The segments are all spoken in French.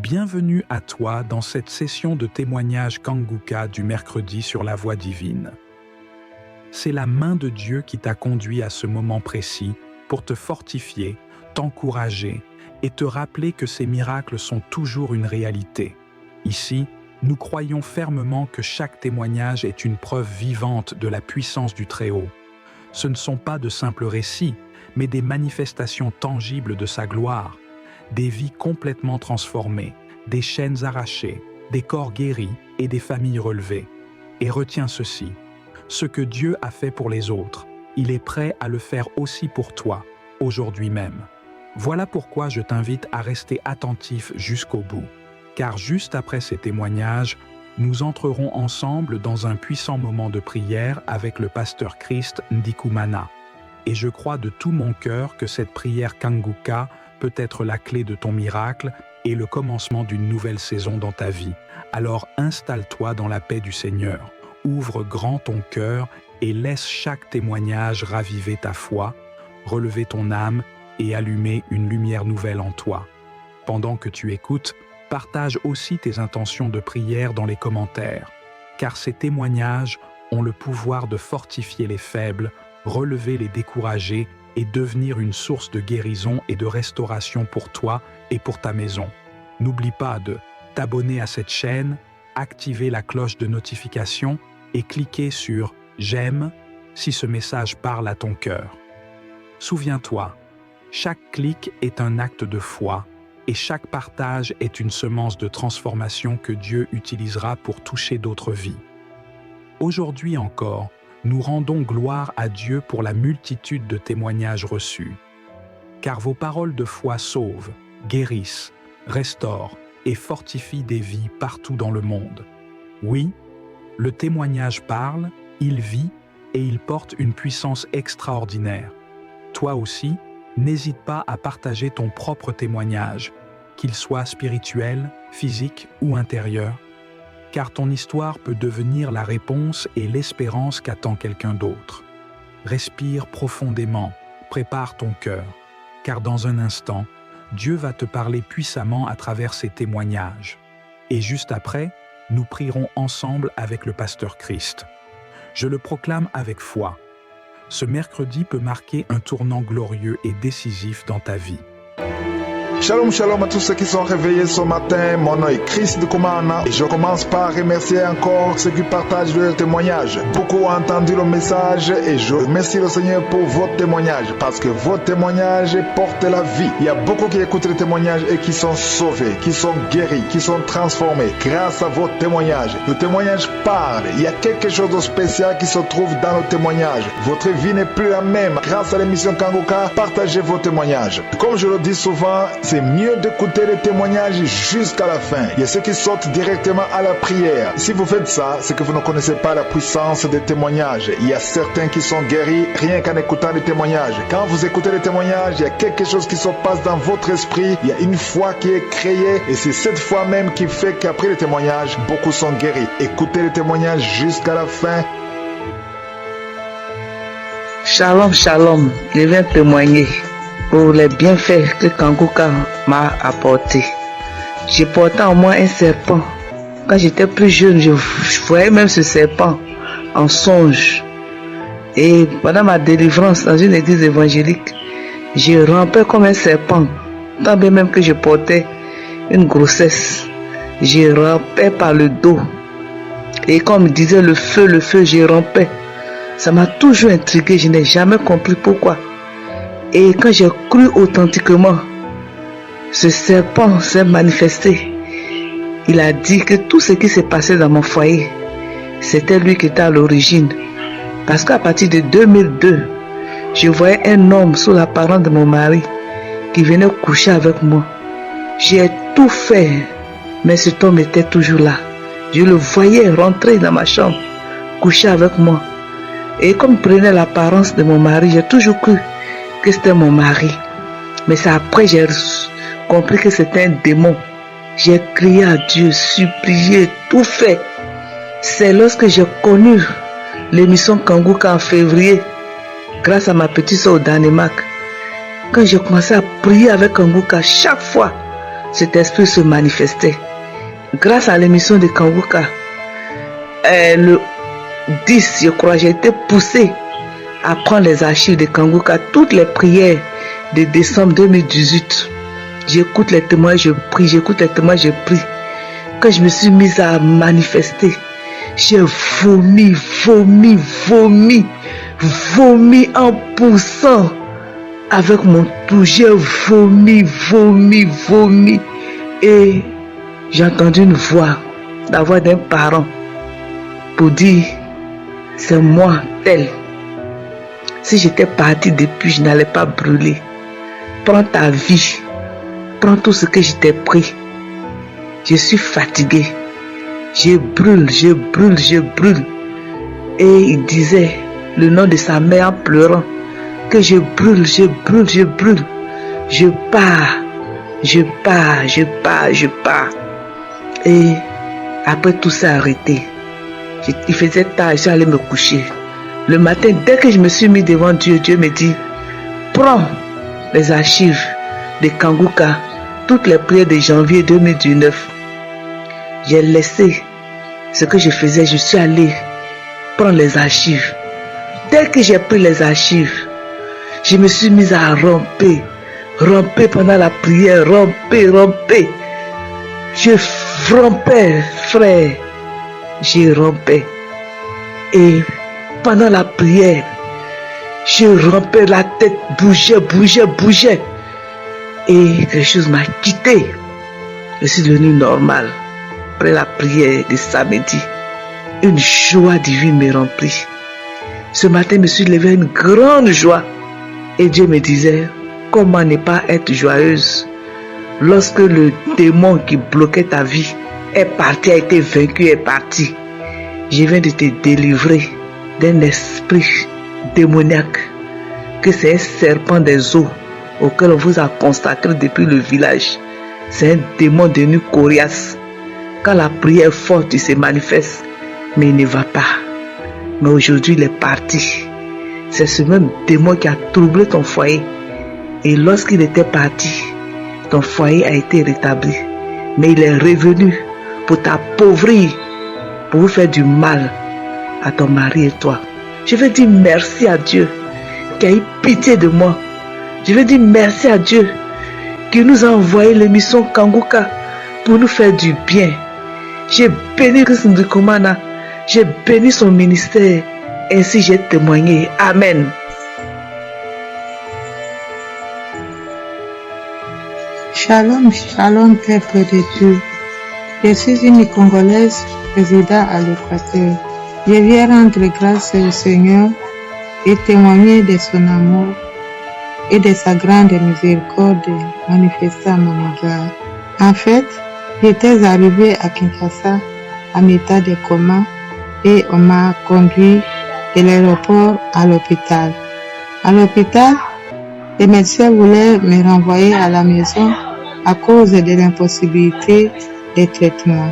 Bienvenue à toi dans cette session de témoignage Kanguka du mercredi sur la voie divine. C'est la main de Dieu qui t'a conduit à ce moment précis pour te fortifier, t'encourager et te rappeler que ces miracles sont toujours une réalité. Ici, nous croyons fermement que chaque témoignage est une preuve vivante de la puissance du Très-Haut. Ce ne sont pas de simples récits, mais des manifestations tangibles de sa gloire, des vies complètement transformées, des chaînes arrachées, des corps guéris et des familles relevées. Et retiens ceci, ce que Dieu a fait pour les autres, il est prêt à le faire aussi pour toi, aujourd'hui même. Voilà pourquoi je t'invite à rester attentif jusqu'au bout, car juste après ces témoignages, nous entrerons ensemble dans un puissant moment de prière avec le pasteur Christ Ndikumana. Et je crois de tout mon cœur que cette prière Kanguka peut être la clé de ton miracle et le commencement d'une nouvelle saison dans ta vie. Alors installe-toi dans la paix du Seigneur, ouvre grand ton cœur et laisse chaque témoignage raviver ta foi, relever ton âme et allumer une lumière nouvelle en toi. Pendant que tu écoutes, partage aussi tes intentions de prière dans les commentaires, car ces témoignages ont le pouvoir de fortifier les faibles, relever les découragés et devenir une source de guérison et de restauration pour toi et pour ta maison. N'oublie pas de t'abonner à cette chaîne, activer la cloche de notification et cliquer sur « J'aime » si ce message parle à ton cœur. Souviens-toi, chaque clic est un acte de foi et chaque partage est une semence de transformation que Dieu utilisera pour toucher d'autres vies. Aujourd'hui encore, nous rendons gloire à Dieu pour la multitude de témoignages reçus. Car vos paroles de foi sauvent, guérissent, restaurent et fortifient des vies partout dans le monde. Oui, le témoignage parle, il vit et il porte une puissance extraordinaire. Toi aussi, n'hésite pas à partager ton propre témoignage, qu'il soit spirituel, physique ou intérieur, car ton histoire peut devenir la réponse et l'espérance qu'attend quelqu'un d'autre. Respire profondément, prépare ton cœur, car dans un instant, Dieu va te parler puissamment à travers ces témoignages. Et juste après, nous prierons ensemble avec le pasteur Christ. Je le proclame avec foi. Ce mercredi peut marquer un tournant glorieux et décisif dans ta vie. Shalom, shalom à tous ceux qui sont réveillés ce matin. Mon nom est Christ Ndikumana et je commence par remercier encore ceux qui partagent leur témoignage. Beaucoup ont entendu le message et je remercie le Seigneur pour votre témoignage parce que votre témoignage porte la vie. Il y a beaucoup qui écoutent les témoignages et qui sont sauvés, qui sont guéris, qui sont transformés grâce à votre témoignage. Le témoignage parle. Il y a quelque chose de spécial qui se trouve dans le témoignage. Votre vie n'est plus la même. Grâce à l'émission Kanguka, partagez vos témoignages. Comme je le dis souvent, c'est mieux d'écouter les témoignages jusqu'à la fin. Il y a ceux qui sortent directement à la prière. Si vous faites ça, c'est que vous ne connaissez pas la puissance des témoignages. Il y a certains qui sont guéris rien qu'en écoutant les témoignages. Quand vous écoutez les témoignages, il y a quelque chose qui se passe dans votre esprit. Il y a une foi qui est créée et c'est cette foi même qui fait qu'après les témoignages, beaucoup sont guéris. Écoutez les témoignages jusqu'à la fin. Shalom, shalom. Je viens témoigner pour les bienfaits que Kanguka m'a apporté. J'ai porté en moi un serpent. Quand j'étais plus jeune, je voyais même ce serpent en songe. Et pendant ma délivrance dans une église évangélique, je rampais comme un serpent. Tant bien même que je portais une grossesse, je rampais par le dos. Et comme disait le feu, je rampais. Ça m'a toujours intrigué, je n'ai jamais compris pourquoi. Et quand j'ai cru authentiquement, ce serpent s'est manifesté. Il a dit que tout ce qui s'est passé dans mon foyer, c'était lui qui était à l'origine. Parce qu'à partir de 2002, je voyais un homme sous l'apparence de mon mari qui venait coucher avec moi. J'ai tout fait, mais cet homme était toujours là. Je le voyais rentrer dans ma chambre, coucher avec moi. Et comme il prenait l'apparence de mon mari, j'ai toujours cru que c'était mon mari. Mais c'est après j'ai compris que c'était un démon. J'ai crié à Dieu, supplié, tout fait. C'est lorsque j'ai connu l'émission Kanguka en février, grâce à ma petite soeur au Danemark, quand j'ai commencé à prier avec Kanguka chaque fois, cet esprit se manifestait. Grâce à l'émission de Kanguka, le 10, je crois, j'ai été poussé à prendre les archives de Kanguka, toutes les prières de décembre 2018. J'écoute les témoins, je prie, j'écoute les témoins, je prie. Quand je me suis mise à manifester, j'ai vomi en poussant avec mon tout. J'ai vomi. Et j'ai entendu une voix, la voix d'un parent, pour dire, c'est moi, tel. Si j'étais parti depuis, je n'allais pas brûler. Prends ta vie, prends tout ce que je t'ai pris. Je suis fatigué. Je brûle. Et il disait le nom de sa mère en pleurant que je brûle. Je pars. Et après tout ça arrêté. Il faisait tard, je suis allé me coucher. Le matin, dès que je me suis mis devant Dieu, Dieu me dit, prends les archives de Kanguka, toutes les prières de janvier 2019. J'ai laissé ce que je faisais, je suis allé prendre les archives. Dès que j'ai pris les archives, je me suis mise à ramper pendant la prière, ramper. Je rampais, frère, je rampais. Et pendant la prière, je rampais, la tête bougeait. Et quelque chose m'a quitté. Je suis devenu normal. Après la prière de samedi, une joie divine me remplit. Ce matin, je me suis levée une grande joie. Et Dieu me disait, comment ne pas être joyeuse lorsque le démon qui bloquait ta vie est parti, a été vaincu, est parti. Je viens de te délivrer d'un esprit démoniaque, que c'est un serpent des eaux auquel on vous a consacré depuis le village. C'est un démon devenu coriace. Quand la prière est forte, il se manifeste, mais il ne va pas. Mais aujourd'hui, il est parti. C'est ce même démon qui a troublé ton foyer. Et lorsqu'il était parti, ton foyer a été rétabli. Mais il est revenu pour t'appauvrir, pour vous faire du mal à ton mari et toi. Je veux dire merci à Dieu qui a eu pitié de moi. Je veux dire merci à Dieu qui nous a envoyé l'émission Kanguka pour nous faire du bien. J'ai béni Christ Ndikumana, j'ai béni son ministère, ainsi j'ai témoigné. Amen. Shalom, peuple de Dieu. Je suis une Congolaise résidant à l'Équateur. Je viens rendre grâce au Seigneur et témoigner de son amour et de sa grande miséricorde manifestée à mon égard. En fait, j'étais arrivée à Kinshasa en état de coma et on m'a conduit de l'aéroport à l'hôpital. À l'hôpital, les médecins voulaient me renvoyer à la maison à cause de l'impossibilité de traitement.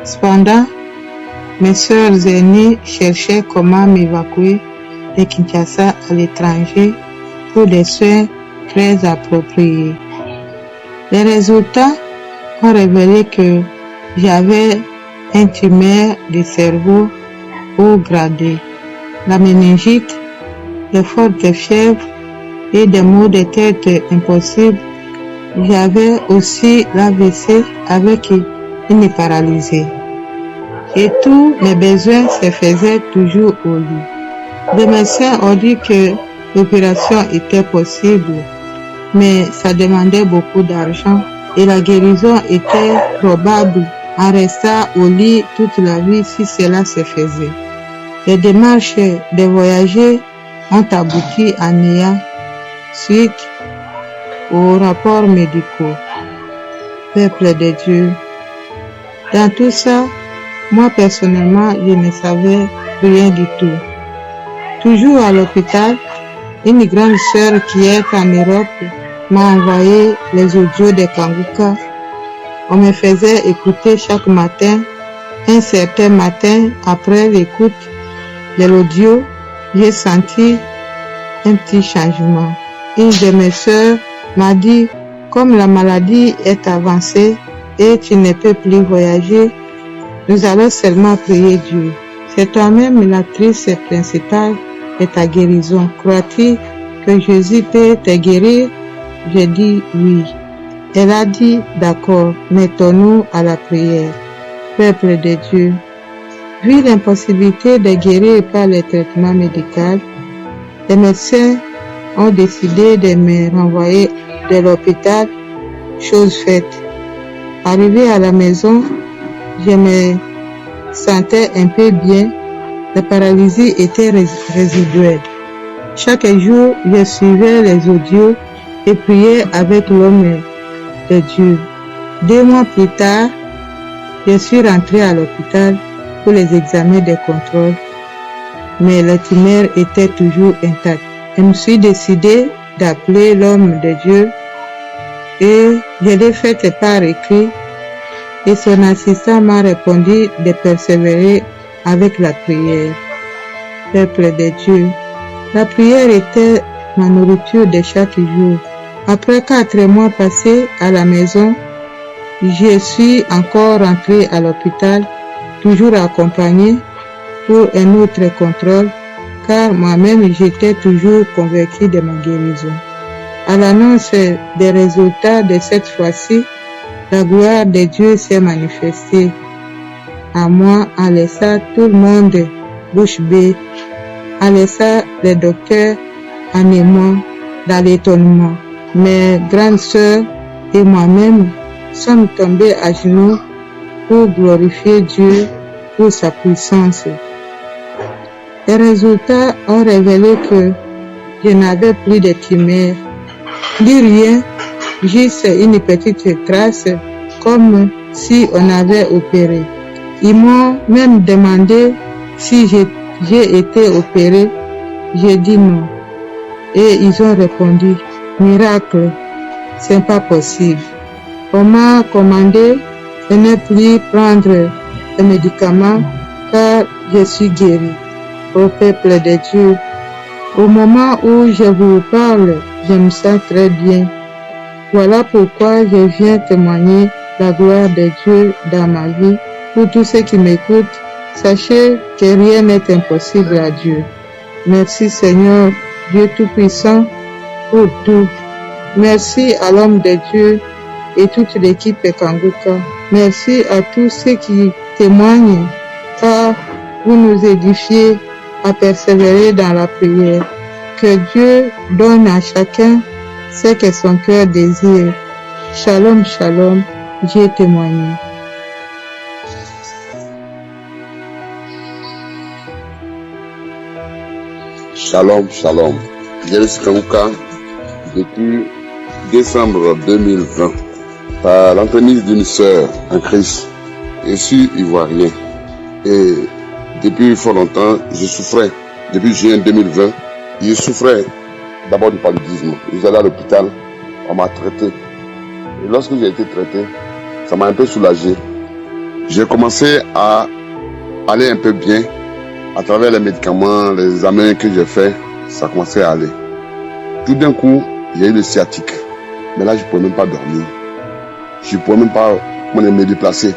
Cependant, mes sœurs aînées cherchaient comment m'évacuer de Kinshasa à l'étranger pour des soins très appropriés. Les résultats ont révélé que j'avais un tumeur du cerveau haut gradé, la méningite, de fortes fièvres et des maux de tête impossibles. J'avais aussi l'AVC avec une paralysée. Et tous mes besoins se faisaient toujours au lit. Les médecins ont dit que l'opération était possible, mais ça demandait beaucoup d'argent et la guérison était probable en restant au lit toute la vie si cela se faisait. Les démarches de voyager ont abouti à néant suite aux rapports médicaux. Peuple de Dieu, dans tout ça, moi personnellement, je ne savais rien du tout. Toujours à l'hôpital, une grande sœur qui est en Europe m'a envoyé les audios de Kanguka. On me faisait écouter chaque matin. Un certain matin, après l'écoute de l'audio, j'ai senti un petit changement. Une de mes sœurs m'a dit Comme la maladie est avancée et tu ne peux plus voyager, nous allons seulement prier Dieu. C'est toi-même l'actrice principale de ta guérison. Crois-tu que Jésus peut te guérir? J'ai dit oui. Elle a dit d'accord, mettons-nous à la prière. Peuple de Dieu, vu l'impossibilité de guérir par le traitement médical, les médecins ont décidé de me renvoyer de l'hôpital, chose faite. Arrivé à la maison, je me sentais un peu bien, la paralysie était résiduelle. Chaque jour, je suivais les audios et priais avec l'homme de Dieu. 2 mois plus tard, je suis rentré à l'hôpital pour les examens de contrôle, mais la tumeur était toujours intacte. Je me suis décidé d'appeler l'homme de Dieu et je l'ai fait par écrit et son assistant m'a répondu de persévérer avec la prière. Peuple de Dieu, la prière était ma nourriture de chaque jour. Après 4 mois passés à la maison, je suis encore rentré à l'hôpital, toujours accompagné pour un autre contrôle, car moi-même j'étais toujours convaincu de ma guérison. À l'annonce des résultats de cette fois-ci, la gloire de Dieu s'est manifestée à moi en laissant tout le monde bouche bée, en laissant les docteurs en émoi dans l'étonnement. Mes grandes sœurs et moi-même sommes tombés à genoux pour glorifier Dieu pour sa puissance. Les résultats ont révélé que je n'avais plus de tumeur, ni rien, juste une petite trace comme si on avait opéré. Ils m'ont même demandé si j'ai été opéré. J'ai dit non. Et ils ont répondu, miracle, c'est pas possible. On m'a commandé de ne plus prendre de médicaments car je suis guéri. Au peuple de Dieu, au moment où je vous parle, je me sens très bien. Voilà pourquoi je viens témoigner la gloire de Dieu dans ma vie. Pour tous ceux qui m'écoutent, sachez que rien n'est impossible à Dieu. Merci Seigneur, Dieu Tout-Puissant, pour tout. Merci à l'homme de Dieu et toute l'équipe Kanguka. Merci à tous ceux qui témoignent, car vous nous édifiez à persévérer dans la prière. Que Dieu donne à chacun ce que son cœur désire. Shalom, shalom, Dieu témoigne. Shalom, shalom. Je suis Kanguka depuis décembre 2020 par l'entremise d'une sœur en Christ. Je suis ivoirien et depuis fort longtemps, je souffrais. Depuis juin 2020, je souffrais d'abord du paludisme. J'allais à l'hôpital, on m'a traité. Et lorsque j'ai été traité, ça m'a un peu soulagé. J'ai commencé à aller un peu bien. À travers les médicaments, les examens que j'ai faits, ça commençait à aller. Tout d'un coup, il y a eu le sciatique. Mais là, je ne pouvais même pas dormir. Je ne pouvais même pas me déplacer.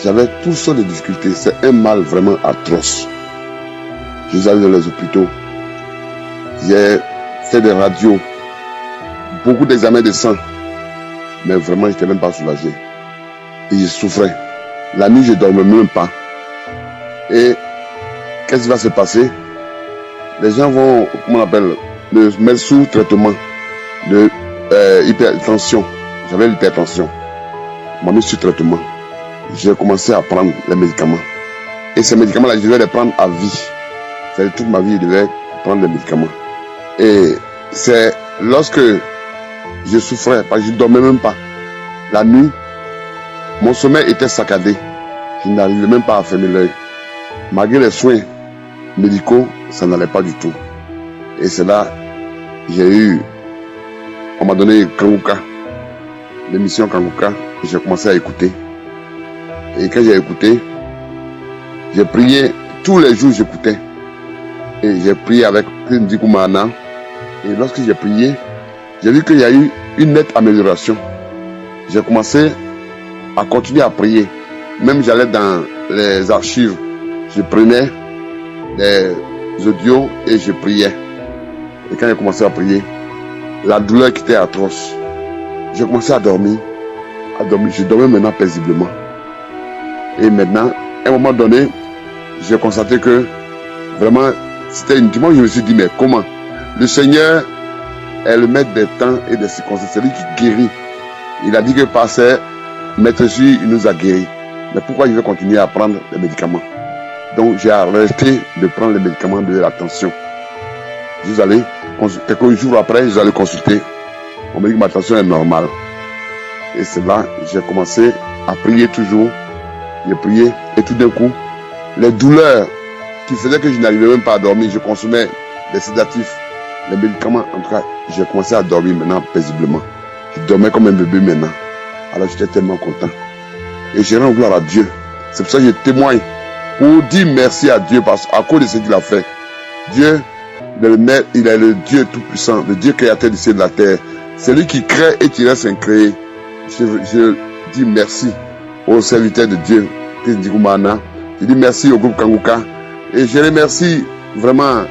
J'avais toutes sortes de difficultés. C'est un mal vraiment atroce. Je suis allé dans les hôpitaux. J'ai fait des radios. Beaucoup d'examens de sang. Mais vraiment, je n'étais même pas soulagé. Et je souffrais. La nuit, je ne dormais même pas. Et qu'est-ce qui va se passer? Les gens vont, comment on appelle, me mettre sous traitement de hypertension. J'avais l'hypertension. On m'a mis sous traitement. J'ai commencé à prendre les médicaments. Et ces médicaments-là, je devais les prendre à vie. C'est-à-dire toute ma vie, je devais prendre les médicaments. Et c'est lorsque je souffrais, parce que je ne dormais même pas. La nuit, mon sommeil était saccadé. Je n'arrivais même pas à fermer l'œil. Malgré les soins médicaux, ça n'allait pas du tout. Et c'est là, on m'a donné Kanguka, l'émission Kanguka, et j'ai commencé à écouter. Et quand j'ai écouté, j'ai prié, tous les jours j'écoutais. Et j'ai prié avec Ndikumana. Et lorsque j'ai prié, j'ai vu qu'il y a eu une nette amélioration. J'ai commencé à continuer à prier. Même j'allais dans les archives, je prenais des audios et je priais. Et quand j'ai commencé à prier, la douleur qui était atroce, j'ai commencé à dormir. Je dormais maintenant paisiblement. Et maintenant, à un moment donné, j'ai constaté que vraiment, c'était une dimanche, je me suis dit, mais comment? Le Seigneur est le maître des temps et des circonstances. C'est lui qui guérit. Il a dit que par ses maîtres yeux, il nous a guéris. Mais pourquoi je vais continuer à prendre les médicaments? Donc j'ai arrêté de prendre les médicaments de la tension. Je suis allé, quelques jours après, je suis allé consulter. On m'a dit que ma tension est normale. Et c'est là, j'ai commencé à prier toujours. J'ai prié et tout d'un coup, les douleurs qui faisaient que je n'arrivais même pas à dormir, je consommais des sédatifs, les médicaments, en tout cas, j'ai commencé à dormir maintenant paisiblement. Je dormais comme un bébé maintenant. Alors j'étais tellement content. Et j'ai rendu gloire à Dieu. C'est pour ça que je témoigne pour dire merci à Dieu à cause de ce qu'il a fait. Dieu, il est le Dieu tout-puissant, le Dieu créateur du ciel et de la terre. C'est lui qui crée et qui reste incréé. Je dis merci aux serviteurs de Dieu, Chris Ndikumana. Je dis merci au groupe Kanguka. Et je remercie vraiment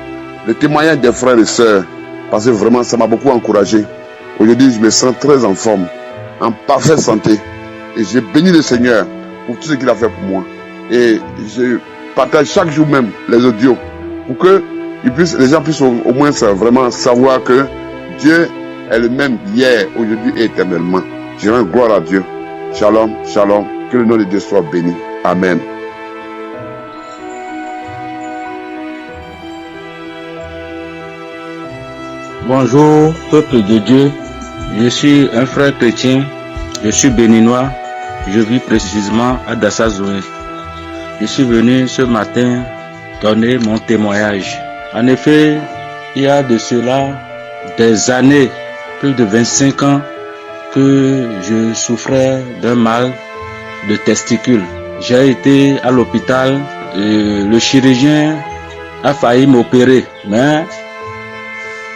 le témoignage des frères et sœurs. Parce que vraiment, ça m'a beaucoup encouragé. Aujourd'hui, je me sens très en forme, en parfaite santé. Et je bénis le Seigneur pour tout ce qu'il a fait pour moi. Et je partage chaque jour même les audios pour que les gens puissent au moins vraiment savoir que Dieu est le même hier, aujourd'hui et éternellement. Je rends gloire à Dieu. Shalom, shalom. Que le nom de Dieu soit béni. Amen. Bonjour, peuple de Dieu. Je suis un frère chrétien. Je suis béninois. Je vis précisément à Dassa-Zoé. Je suis venu ce matin donner mon témoignage. En effet, il y a de cela des années, plus de 25 ans, que je souffrais d'un mal de testicules. J'ai été à l'hôpital et le chirurgien a failli m'opérer, mais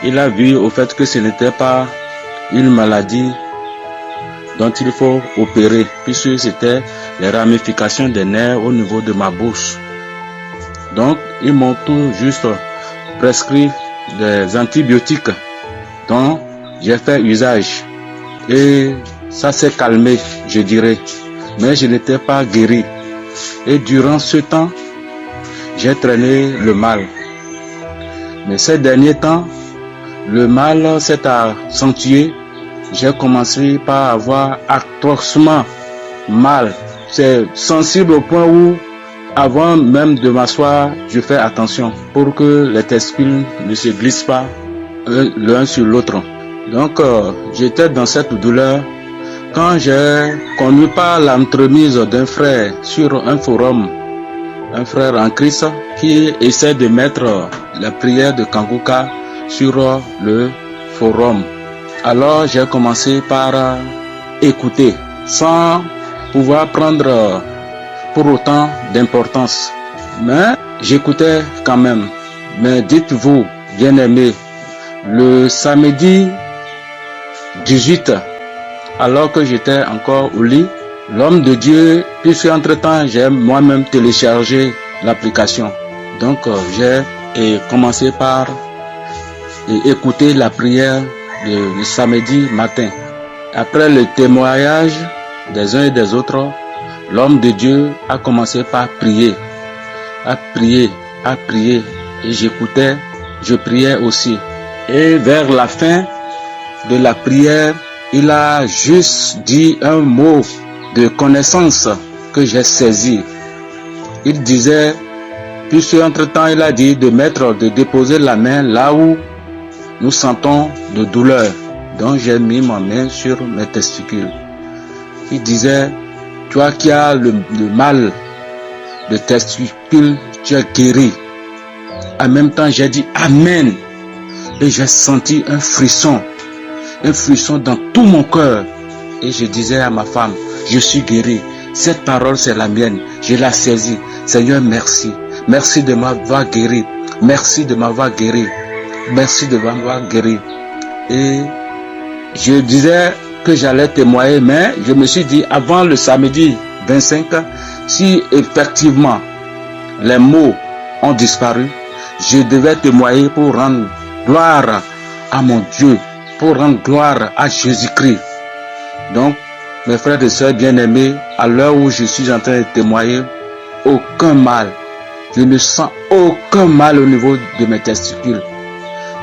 il a vu au fait que ce n'était pas une maladie dont il faut opérer, puisque c'était les ramifications des nerfs au niveau de ma bouche. Donc, ils m'ont tout juste prescrit des antibiotiques dont j'ai fait usage. Et ça s'est calmé, je dirais. Mais je n'étais pas guéri. Et durant ce temps, j'ai traîné le mal. Mais ces derniers temps, le mal s'est accentué. J'ai commencé par avoir atrocement mal. C'est sensible au point où, avant même de m'asseoir, je fais attention pour que les testicules ne se glissent pas l'un sur l'autre. Donc, j'étais dans cette douleur quand j'ai connu par l'entremise d'un frère sur un forum, un frère en Christ qui essaie de mettre la prière de Kanguka sur le forum. Alors, j'ai commencé par écouter sans pouvoir prendre pour autant d'importance. Mais j'écoutais quand même. Mais dites-vous, bien-aimés, le samedi 18, alors que j'étais encore au lit, l'homme de Dieu, puisque entre-temps j'ai moi-même téléchargé l'application. Donc j'ai commencé par écouter la prière le samedi matin. Après le témoignage des uns et des autres, l'homme de Dieu a commencé par prier, à prier, à prier. Et j'écoutais, je priais aussi. Et vers la fin de la prière, il a juste dit un mot de connaissance que j'ai saisi. Il disait, puisque entre-temps il a dit de déposer la main là où nous sentons de douleur. Donc j'ai mis ma main sur mes testicules. Il disait, toi qui as le mal de testicules, tu es guéri. En même temps, j'ai dit Amen. Et j'ai senti un frisson dans tout mon cœur. Et je disais à ma femme, je suis guéri. Cette parole, c'est la mienne. Je l'ai saisie. Seigneur, merci. Merci de m'avoir guéri. Merci de m'avoir guéri. Merci de m'avoir guéri. Et je disais que j'allais témoigner, mais je me suis dit avant le samedi 25, si effectivement les mots ont disparu, je devais témoigner pour rendre gloire à mon Dieu, pour rendre gloire à Jésus-Christ. Donc, mes frères et sœurs bien-aimés, à l'heure où je suis en train de témoigner, aucun mal. Je ne sens aucun mal au niveau de mes testicules.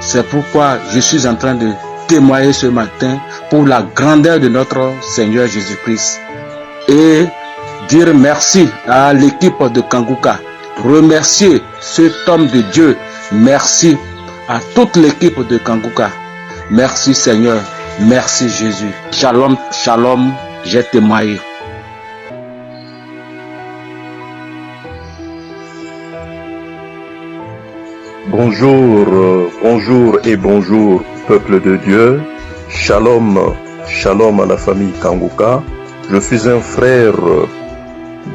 C'est pourquoi je suis en train de témoigner ce matin pour la grandeur de notre Seigneur Jésus-Christ. Et dire merci à l'équipe de Kanguka. Remercier cet homme de Dieu. Merci à toute l'équipe de Kanguka. Merci Seigneur. Merci Jésus. Shalom, shalom. J'ai témoigné. Bonjour, bonjour et bonjour, peuple de Dieu. Shalom, shalom à la famille Kanguka. Je suis un frère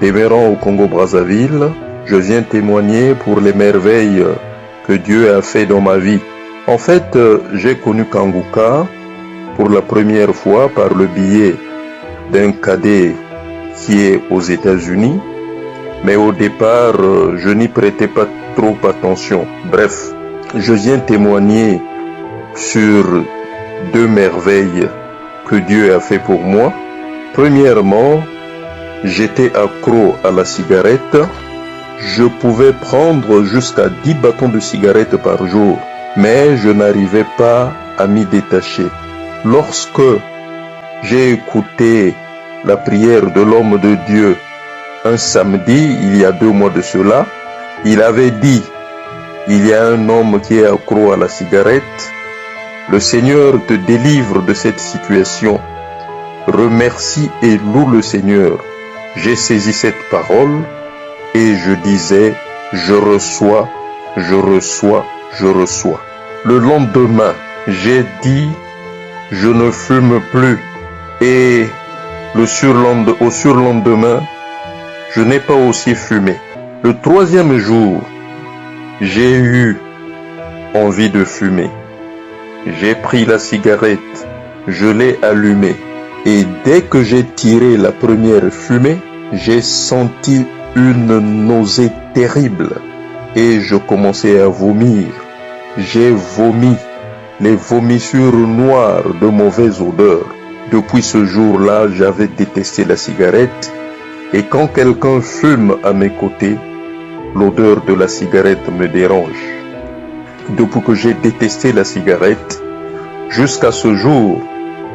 demeurant au Congo-Brazzaville. Je viens témoigner pour les merveilles que Dieu a fait dans ma vie. En fait, j'ai connu Kanguka pour la première fois par le biais d'un cadet qui est aux États-Unis. Mais au départ, je n'y prêtais pas trop attention. Bref, je viens témoigner sur deux merveilles que Dieu a fait pour moi. Premièrement, j'étais accro à la cigarette. Je pouvais prendre jusqu'à 10 bâtons de cigarette par jour, mais je n'arrivais pas à m'y détacher. Lorsque j'ai écouté la prière de l'homme de Dieu un samedi, il y a 2 mois de cela, il avait dit, il y a un homme qui est accro à la cigarette, le Seigneur te délivre de cette situation. Remercie et loue le Seigneur. J'ai saisi cette parole et je disais, je reçois, je reçois, je reçois. Le lendemain, j'ai dit, je ne fume plus. Et au surlendemain, je n'ai pas aussi fumé. Le 3e jour, j'ai eu envie de fumer. J'ai pris la cigarette, je l'ai allumée. Et dès que j'ai tiré la première fumée, j'ai senti une nausée terrible. Et je commençais à vomir. J'ai vomi, les vomissures noires de mauvaise odeur. Depuis ce jour-là, j'avais détesté la cigarette. Et quand quelqu'un fume à mes côtés, l'odeur de la cigarette me dérange. Depuis que j'ai détesté la cigarette, jusqu'à ce jour,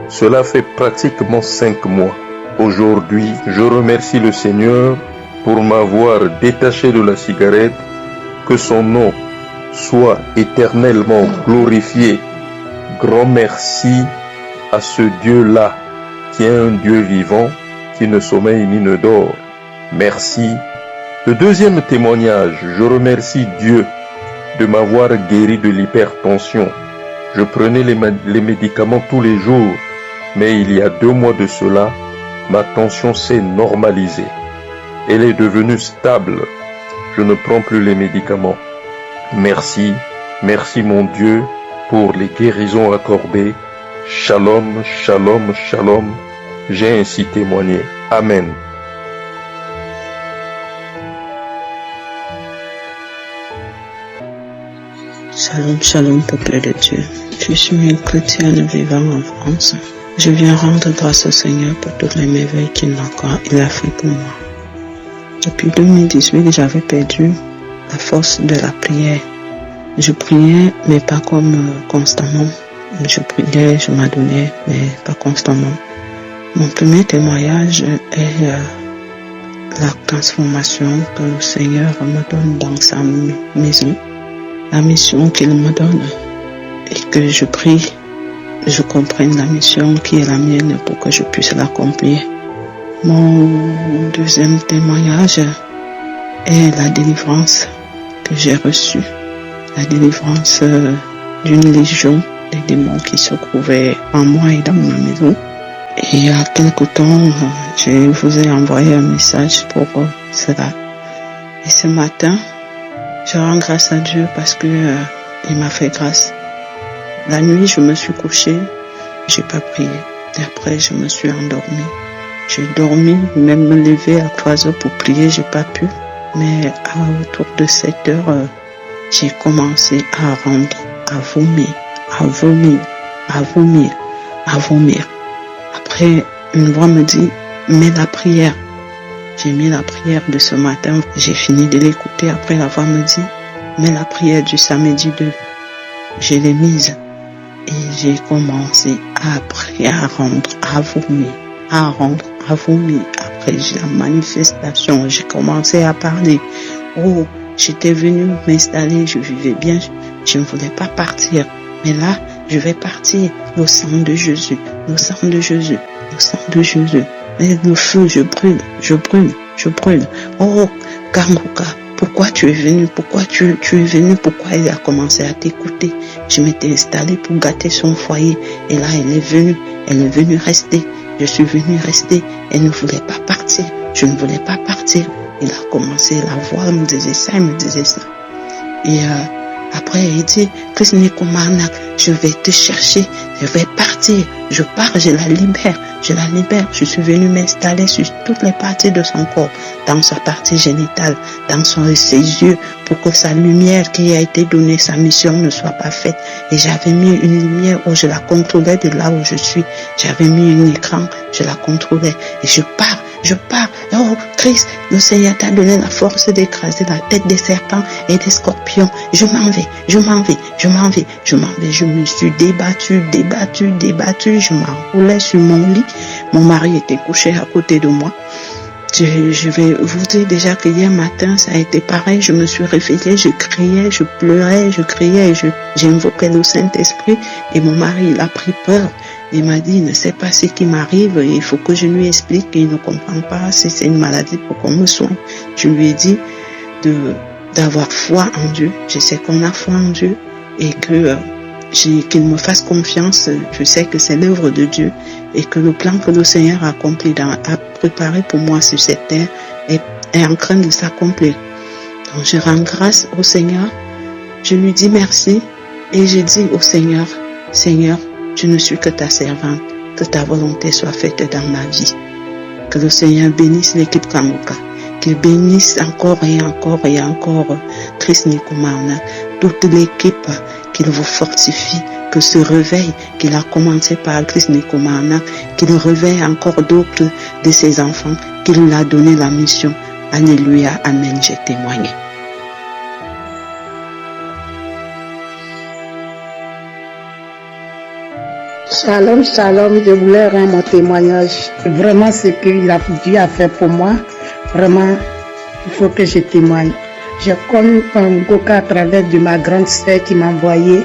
cela fait pratiquement 5 mois. Aujourd'hui, je remercie le Seigneur pour m'avoir détaché de la cigarette. Que son nom soit éternellement glorifié. Grand merci à ce Dieu-là, qui est un Dieu vivant, qui ne sommeille ni ne dort. Merci. Le 2e témoignage, je remercie Dieu de m'avoir guéri de l'hypertension. Je prenais les médicaments tous les jours, mais il y a 2 mois de cela, ma tension s'est normalisée. Elle est devenue stable. Je ne prends plus les médicaments. Merci, merci mon Dieu pour les guérisons accordées. Shalom, shalom, shalom. J'ai ainsi témoigné. Amen. Shalom, shalom, peuple de Dieu. Je suis une chrétienne vivant en France. Je viens rendre grâce au Seigneur pour toutes les merveilles qu'il a fait pour moi. Depuis 2018, j'avais perdu la force de la prière. Je priais, mais pas comme constamment. Je priais, je m'adonnais, mais pas constamment. Mon premier témoignage est la transformation que le Seigneur me donne dans sa maison. La mission qu'il me donne et que je prie, je comprenne la mission qui est la mienne pour que je puisse l'accomplir. Mon 2e témoignage est la délivrance que j'ai reçue, la délivrance d'une légion des démons qui se trouvaient en moi et dans ma maison. Et il y a quelque temps, je vous ai envoyé un message pour cela. Et ce matin, je rends grâce à Dieu parce que il m'a fait grâce. La nuit, je me suis couchée, j'ai pas prié. Et après, je me suis endormie. J'ai dormi, même me lever à 3 heures pour prier, j'ai pas pu. Mais autour de 7 heures, j'ai commencé à rendre, à vomir, à vomir, à vomir, à vomir. Après, une voix me dit, mets la prière. J'ai mis la prière de ce matin, j'ai fini de l'écouter. Après, la voix me dit, mets la prière du samedi 2. Je l'ai mise et j'ai commencé à prier, à rendre, à vomir, à rendre, à vomir. Après, j'ai la manifestation, j'ai commencé à parler. Oh, j'étais venue m'installer, je vivais bien, je ne voulais pas partir. Mais là, je vais partir au sang de Jésus, au sang de Jésus, au sang de Jésus. Et le feu, je brûle, je brûle, je brûle. Oh, Kanguka, pourquoi tu es venu? Pourquoi tu es venu? Pourquoi il a commencé à t'écouter? Je m'étais installée pour gâter son foyer. Et là, elle est venue rester. Je suis venue rester. Elle ne voulait pas partir. Je ne voulais pas partir. Il a commencé, la voix me disait ça, il me disait ça. Et après, il dit, Christ Nikomanak, je vais te chercher, je vais partir, je pars, je la libère. Je suis venue m'installer sur toutes les parties de son corps, dans sa partie génitale, dans ses yeux, pour que sa lumière qui a été donnée, sa mission ne soit pas faite. Et j'avais mis une lumière où je la contrôlais de là où je suis. J'avais mis un écran, je la contrôlais. Et je pars. Oh, Christ, le Seigneur t'a donné la force d'écraser la tête des serpents et des scorpions. Je m'en vais. Je me suis débattue. Je m'enroulais sur mon lit. Mon mari était couché à côté de moi. Je vais vous dire déjà que hier matin, ça a été pareil. Je me suis réveillée, je criais, je pleurais, je criais, j'invoquais le Saint-Esprit. Et mon mari, il a pris peur. Il m'a dit, il ne sait pas ce qui m'arrive, il faut que je lui explique, il ne comprend pas si c'est une maladie pour qu'on me soigne. Je lui ai dit d'avoir foi en Dieu. Je sais qu'on a foi en Dieu et qu'il me fasse confiance. Je sais que c'est l'œuvre de Dieu et que le plan que le Seigneur a préparé pour moi sur cette terre est en train de s'accomplir. Donc je rends grâce au Seigneur. Je lui dis merci et je dis au Seigneur, Seigneur, je ne suis que ta servante, que ta volonté soit faite dans ma vie. Que le Seigneur bénisse l'équipe Kanguka, qu'il bénisse encore et encore et encore Christ Nikomaona, toute l'équipe, qu'il vous fortifie, que ce réveil qu'il a commencé par Christ Nikomaona, qu'il réveille encore d'autres de ses enfants, qu'il lui a donné la mission. Alléluia, amen, j'ai témoigné. Shalom, je voulais rendre mon témoignage. Vraiment, ce que Dieu a fait pour moi, vraiment, il faut que je témoigne. J'ai connu Kanguka à travers de ma grande sœur qui m'a envoyé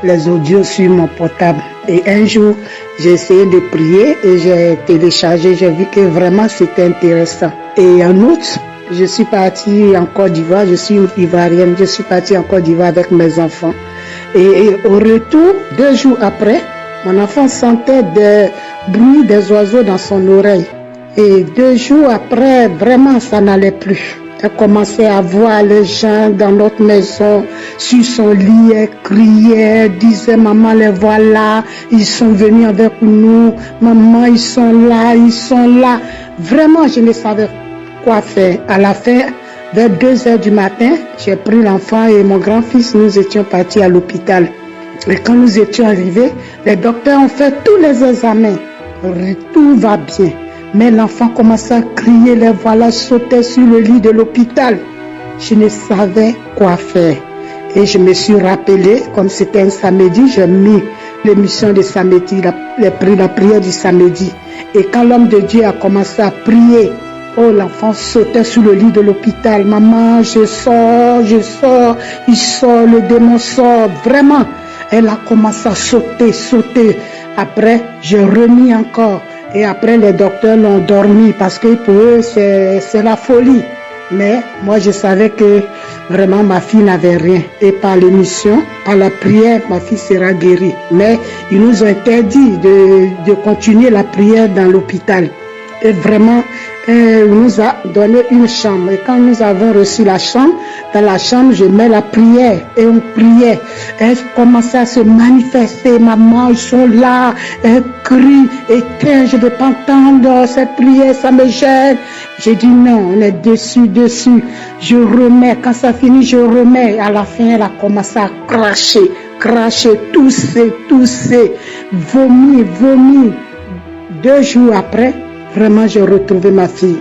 les audios sur mon portable. Et un jour, j'ai essayé de prier et j'ai téléchargé, j'ai vu que vraiment c'était intéressant. Et en août, je suis partie en Côte d'Ivoire, je suis ivoirienne, je suis partie en Côte d'Ivoire avec mes enfants. Et au retour, 2 jours après, mon enfant sentait des bruits des oiseaux dans son oreille. Et 2 jours après, vraiment, ça n'allait plus. Elle commençait à voir les gens dans notre maison, sur son lit, elle criait, disait, maman, les voilà, ils sont venus avec nous, maman, ils sont là. Vraiment, je ne savais quoi faire. À la fin, vers 2 heures du matin, j'ai pris l'enfant et mon grand-fils, nous étions partis à l'hôpital. Et quand nous étions arrivés, les docteurs ont fait tous les examens. Tout va bien. Mais l'enfant commençait à crier, les voilà sautaient sur le lit de l'hôpital. Je ne savais quoi faire. Et je me suis rappelé, comme c'était un samedi, j'ai mis l'émission de samedi, la prière du samedi. Et quand l'homme de Dieu a commencé à prier, oh, l'enfant sautait sur le lit de l'hôpital. Maman, je sors, il sort, le démon sort. Vraiment. Elle a commencé à sauter. Après, j'ai remis encore. Et après, les docteurs l'ont dormi parce que pour eux, c'est la folie. Mais moi, je savais que vraiment ma fille n'avait rien. Et par l'émission, par la prière, ma fille sera guérie. Mais ils nous ont interdit de continuer la prière dans l'hôpital. Et vraiment, nous a donné une chambre. Et quand nous avons reçu la chambre, dans la chambre, je mets la prière et on priait. Elle commençait à se manifester. Maman, ils sont là. Elle crie, éteint, je ne veux pas entendre cette prière, ça me gêne. J'ai dit non, on est dessus. Je remets. Quand ça finit, je remets. À la fin, elle a commencé à cracher, tousser, vomir. 2 jours après, vraiment, j'ai retrouvé ma fille.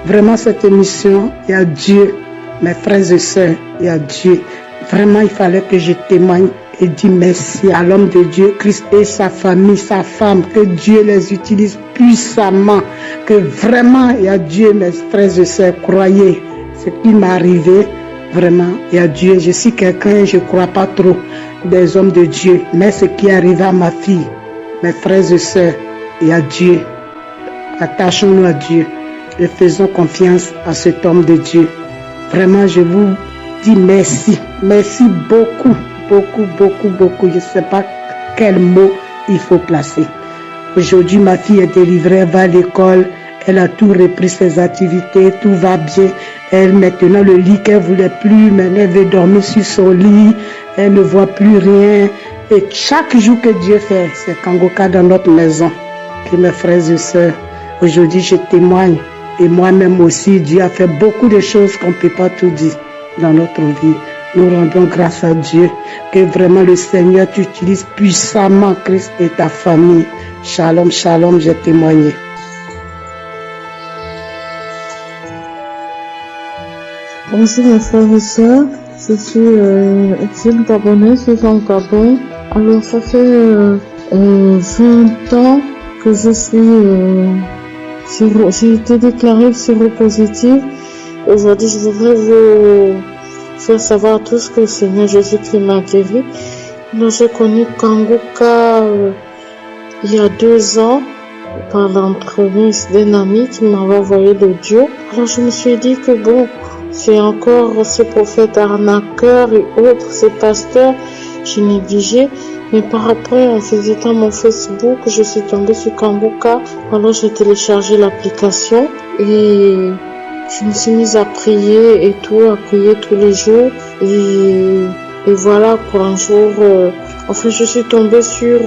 Vraiment, cette émission, il y a Dieu, mes frères et sœurs, il y a Dieu. Vraiment, il fallait que je témoigne et dise merci à l'homme de Dieu, Christ et sa famille, sa femme, que Dieu les utilise puissamment, que vraiment, il y a Dieu, mes frères et sœurs, croyez ce qui m'est arrivé. Vraiment, il y a Dieu. Je suis quelqu'un, je ne crois pas trop des hommes de Dieu, mais ce qui est arrivé à ma fille, mes frères et sœurs, il y a Dieu. Attachons-nous à Dieu et faisons confiance à cet homme de Dieu. Vraiment, je vous dis merci. Merci beaucoup. Je ne sais pas quel mot il faut placer. Aujourd'hui, ma fille est délivrée, elle va à l'école, elle a tout repris ses activités, tout va bien. Elle, maintenant, le lit qu'elle ne voulait plus, maintenant, elle veut dormir sur son lit, elle ne voit plus rien. Et chaque jour que Dieu fait, c'est Kangoka dans notre maison. Que mes frères et sœurs, aujourd'hui, je témoigne. Et moi-même aussi, Dieu a fait beaucoup de choses qu'on ne peut pas tout dire dans notre vie. Nous rendons grâce à Dieu que vraiment le Seigneur t'utilise puissamment, Christ et ta famille. Shalom, shalom, j'ai témoigné. Bonjour mes frères et sœurs, je suis exil gabonais, je suis en Gabon. Alors ça fait 20 ans que j'ai été déclarée séropositive. Aujourd'hui, je voudrais vous faire savoir à tous que le Seigneur Jésus-Christ m'a guéri. Alors, j'ai connu Kangoka il y a 2 ans par l'entremise d'un ami qui m'avait envoyé l'audio. Alors, je me suis dit que bon, c'est encore ces prophètes arnaqueurs et autres, ces pasteurs, j'ai négligé. Mais par après, en visitant mon Facebook, je suis tombée sur Kangoka. Alors j'ai téléchargé l'application et je me suis mise à prier et tout, à prier tous les jours. Et voilà, pour un jour, je suis tombée sur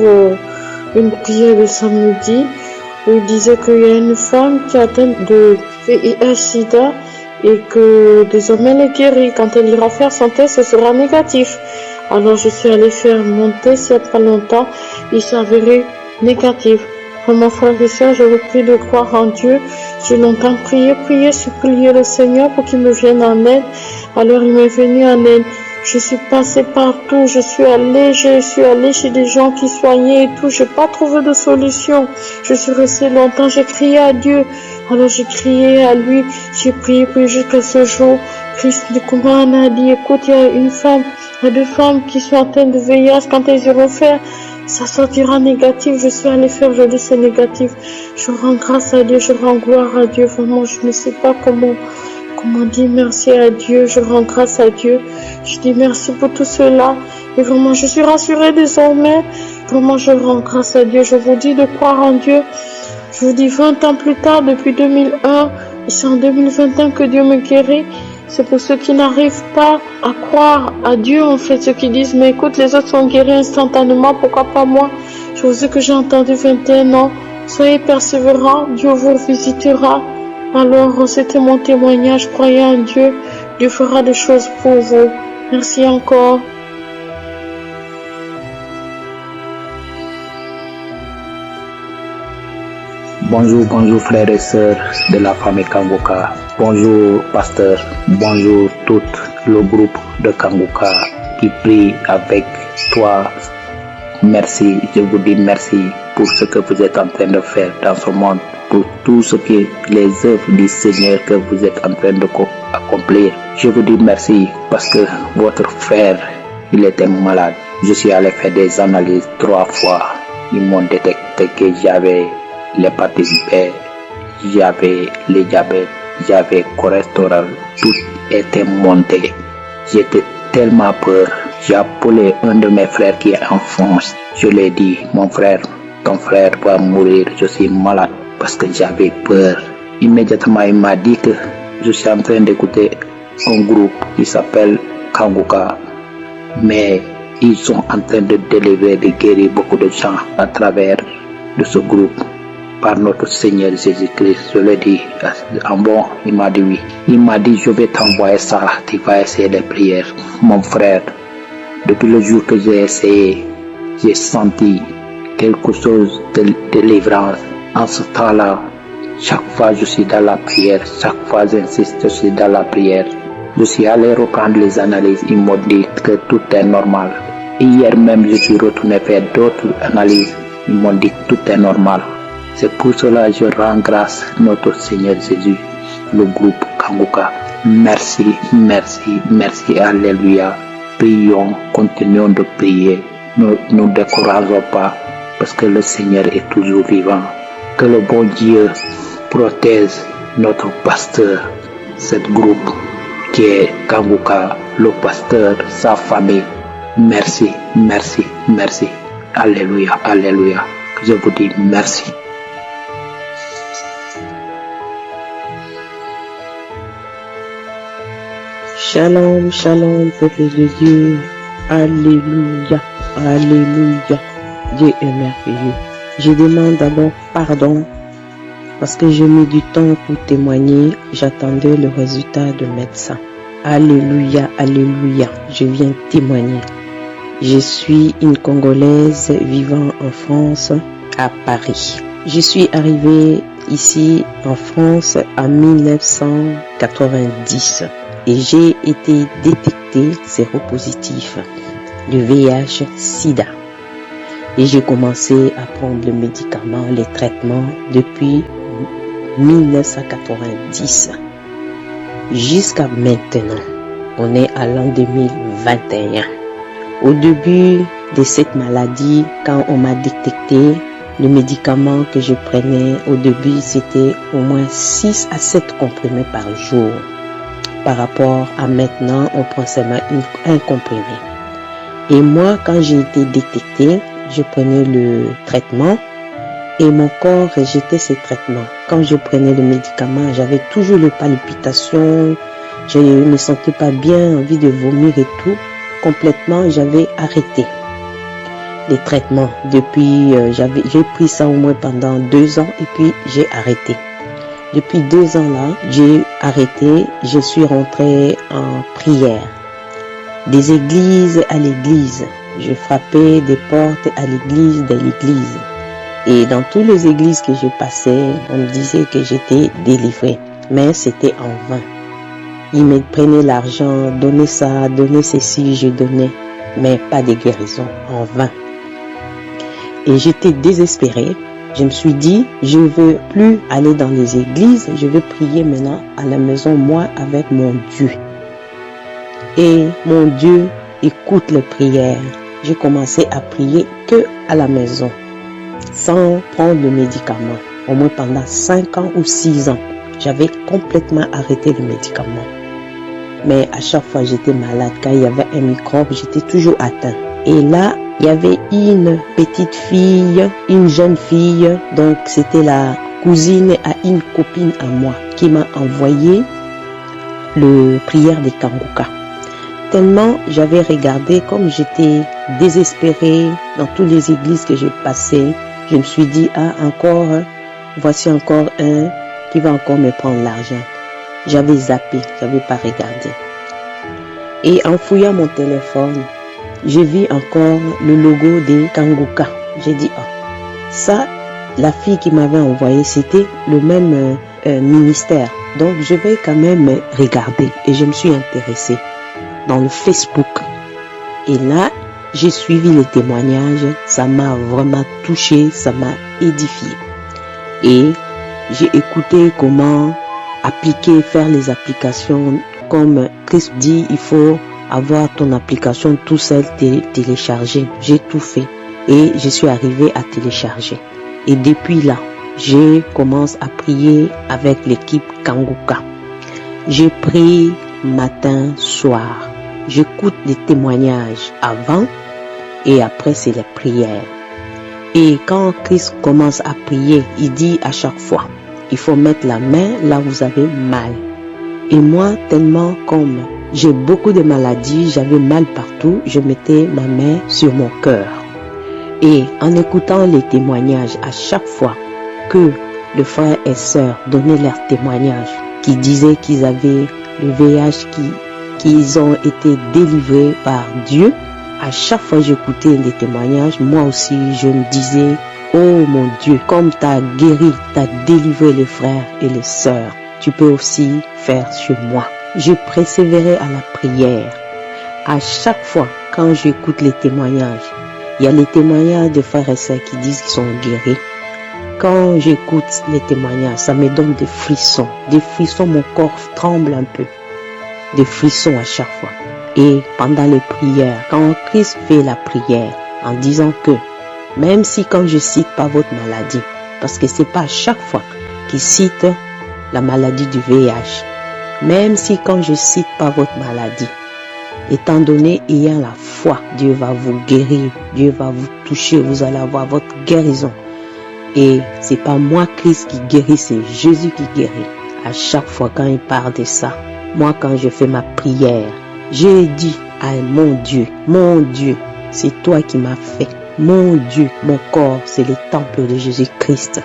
une prière de samedi où il disait qu'il y a une femme qui est atteinte de VIH/SIDA et que désormais elle est guérie. Quand elle ira faire son test, ce sera négatif. Alors je suis allée faire mon test il n'y a pas longtemps, il s'est avéré négatif. Pour mon frère et soeur, je vous prie de croire en Dieu. J'ai longtemps prié, supplié le Seigneur pour qu'il me vienne en aide. Alors il m'est venu en aide. Je suis passée partout, je suis allée chez des gens qui soignaient et tout. J'ai pas trouvé de solution. Je suis restée longtemps, j'ai crié à Dieu. Alors j'ai crié à lui, j'ai prié jusqu'à ce jour. Christ de Kumana a dit, écoute, il y a une femme, il y a 2 femmes qui sont atteintes de VIH. Quand elles iront faire, ça sortira négatif. Je suis allée faire, je dis c'est négatif. Je rends grâce à Dieu, je rends gloire à Dieu. Vraiment, je ne sais pas comment dire merci à Dieu. Je rends grâce à Dieu. Je dis merci pour tout cela. Et vraiment, je suis rassurée désormais. Vraiment, je rends grâce à Dieu. Je vous dis de croire en Dieu. Je vous dis 20 ans plus tard, depuis 2001, et c'est en 2021 que Dieu me guérit. C'est pour ceux qui n'arrivent pas à croire à Dieu, en fait, ceux qui disent, mais écoute, les autres sont guéris instantanément, pourquoi pas moi? Je vous dis que j'ai entendu 21 ans. Soyez persévérants, Dieu vous visitera. Alors, c'était mon témoignage, croyez en Dieu, Dieu fera des choses pour vous. Merci encore. Bonjour frères et sœurs de la famille Kangoka. Bonjour pasteur. Bonjour tout le groupe de Kangoka qui prie avec toi. Merci, je vous dis merci pour ce que vous êtes en train de faire dans ce monde, pour tout ce que les œuvres du Seigneur que vous êtes en train d'accomplir. Je vous dis merci parce que votre frère, il était malade. Je suis allé faire des analyses 3 fois. Ils m'ont détecté que j'avais l'hépatite B, j'avais le diabète, j'avais cholestérol, tout était monté. J'étais tellement peur. J'ai appelé un de mes frères qui est en France. Je lui ai dit, mon frère, ton frère va mourir, je suis malade parce que j'avais peur. Immédiatement, il m'a dit que je suis en train d'écouter un groupe qui s'appelle Kanguka, mais ils sont en train de délivrer, de guérir beaucoup de gens à travers de ce groupe par notre Seigneur Jésus-Christ. Je l'ai dit en bon, il m'a dit oui. Il m'a dit je vais t'envoyer ça, tu vas essayer les prières. Mon frère, depuis le jour que j'ai essayé, j'ai senti quelque chose de délivrance. En ce temps-là, chaque fois je suis dans la prière, chaque fois j'insiste, je suis dans la prière. Je suis allé reprendre les analyses, ils m'ont dit que tout est normal. Hier même, je suis retourné faire d'autres analyses, ils m'ont dit que tout est normal. C'est pour cela que je rends grâce à notre Seigneur Jésus, le groupe Kanguka. Merci, merci, merci, alléluia. Prions, continuons de prier. Ne nous décourageons pas parce que le Seigneur est toujours vivant. Que le bon Dieu protège notre pasteur, ce groupe qui est Kanguka, le pasteur, sa famille. Merci, merci, merci. Alléluia, alléluia. Que je vous dis merci. Shalom, shalom, peuple de Dieu. Alléluia, alléluia. Dieu est merveilleux. Je demande d'abord pardon parce que j'ai mis du temps pour témoigner. J'attendais le résultat de médecin. Alléluia, alléluia. Je viens témoigner. Je suis une Congolaise vivant en France, à Paris. Je suis arrivée ici en France en 1990 et j'ai été détectée séropositif de VIH-Sida. Et j'ai commencé à prendre le médicament, les traitements depuis 1990 jusqu'à maintenant. On est à l'an 2021. Au début de cette maladie, quand on m'a détecté, le médicament que je prenais au début, c'était au moins 6 à 7 comprimés par jour. Par rapport à maintenant, on prend seulement un comprimé. Et moi, quand j'ai été détectée, je prenais le traitement et mon corps rejetait ces traitements. Quand je prenais le médicament, j'avais toujours les palpitations, je ne me sentais pas bien, envie de vomir et tout. Complètement, j'avais arrêté les traitements. Depuis, j'ai pris ça au moins pendant 2 ans et puis j'ai arrêté. Depuis 2 ans là, j'ai arrêté, je suis rentrée en prière. Des églises à l'église. Je frappais des portes à l'église de l'église. Et dans toutes les églises que je passais, on me disait que j'étais délivrée. Mais c'était en vain. Ils me prenaient l'argent, donnaient ça, donnaient ceci, je donnais. Mais pas de guérison, en vain. Et j'étais désespérée. Je me suis dit, je ne veux plus aller dans les églises, je veux prier maintenant à la maison, moi, avec mon Dieu. Et mon Dieu écoute les prières. J'ai commencé à prier que à la maison, sans prendre de médicaments. Au moins pendant 5 ans ou 6 ans, j'avais complètement arrêté le médicament. Mais à chaque fois j'étais malade, quand il y avait un microbe, j'étais toujours atteint. Et là, il y avait une petite fille, une jeune fille, donc c'était la cousine à une copine à moi, qui m'a envoyé le prière des Kanguka. Tellement j'avais regardé, comme j'étais désespérée dans toutes les églises que je passais, je me suis dit, voici encore un qui va encore me prendre l'argent. J'avais zappé, j'avais pas regardé. Et en fouillant mon téléphone, j'ai vu encore le logo des Kanguka. J'ai dit, ça, la fille qui m'avait envoyé, c'était le même ministère. Donc je vais quand même regarder. Et je me suis intéressée dans le Facebook. Et là, j'ai suivi les témoignages. Ça m'a vraiment touché, ça m'a édifié. Et j'ai écouté comment faire les applications. Comme Christ dit, il faut avoir ton application tout seul téléchargée. J'ai tout fait et je suis arrivée à télécharger. Et depuis là, je commence à prier avec l'équipe Kanguka. Je prie matin, soir. J'écoute les témoignages avant et après c'est les prières. Et quand Christ commence à prier, il dit à chaque fois, il faut mettre la main là où vous avez mal. Et moi, tellement comme j'ai beaucoup de maladies, j'avais mal partout, je mettais ma main sur mon cœur. Et en écoutant les témoignages, à chaque fois que le frère et sœur donnaient leurs témoignages, qui disaient qu'ils avaient le VIH, qu'ils ont été délivrés par Dieu, à chaque fois que j'écoutais les témoignages, moi aussi je me disais, oh mon Dieu, comme tu as guéri, tu as délivré les frères et les sœurs, tu peux aussi faire sur moi. Je persévérais à la prière. À chaque fois quand j'écoute les témoignages, il y a les témoignages de frères et sœurs qui disent qu'ils sont guéris. Quand j'écoute les témoignages, ça me donne des frissons, mon corps tremble un peu, des frissons à chaque fois. Et pendant les prières, quand Christ fait la prière en disant que, même si quand je cite pas votre maladie, parce que c'est pas à chaque fois qu'il cite la maladie du VIH, même si quand je cite pas votre maladie, étant donné ayant la foi, Dieu va vous guérir, Dieu va vous toucher, vous allez avoir votre guérison. Et c'est pas moi Christ qui guérit, c'est Jésus qui guérit. À chaque fois quand il parle de ça, moi quand je fais ma prière, j'ai dit à mon Dieu, c'est toi qui m'as fait. Mon Dieu, mon corps, c'est le temple de Jésus-Christ.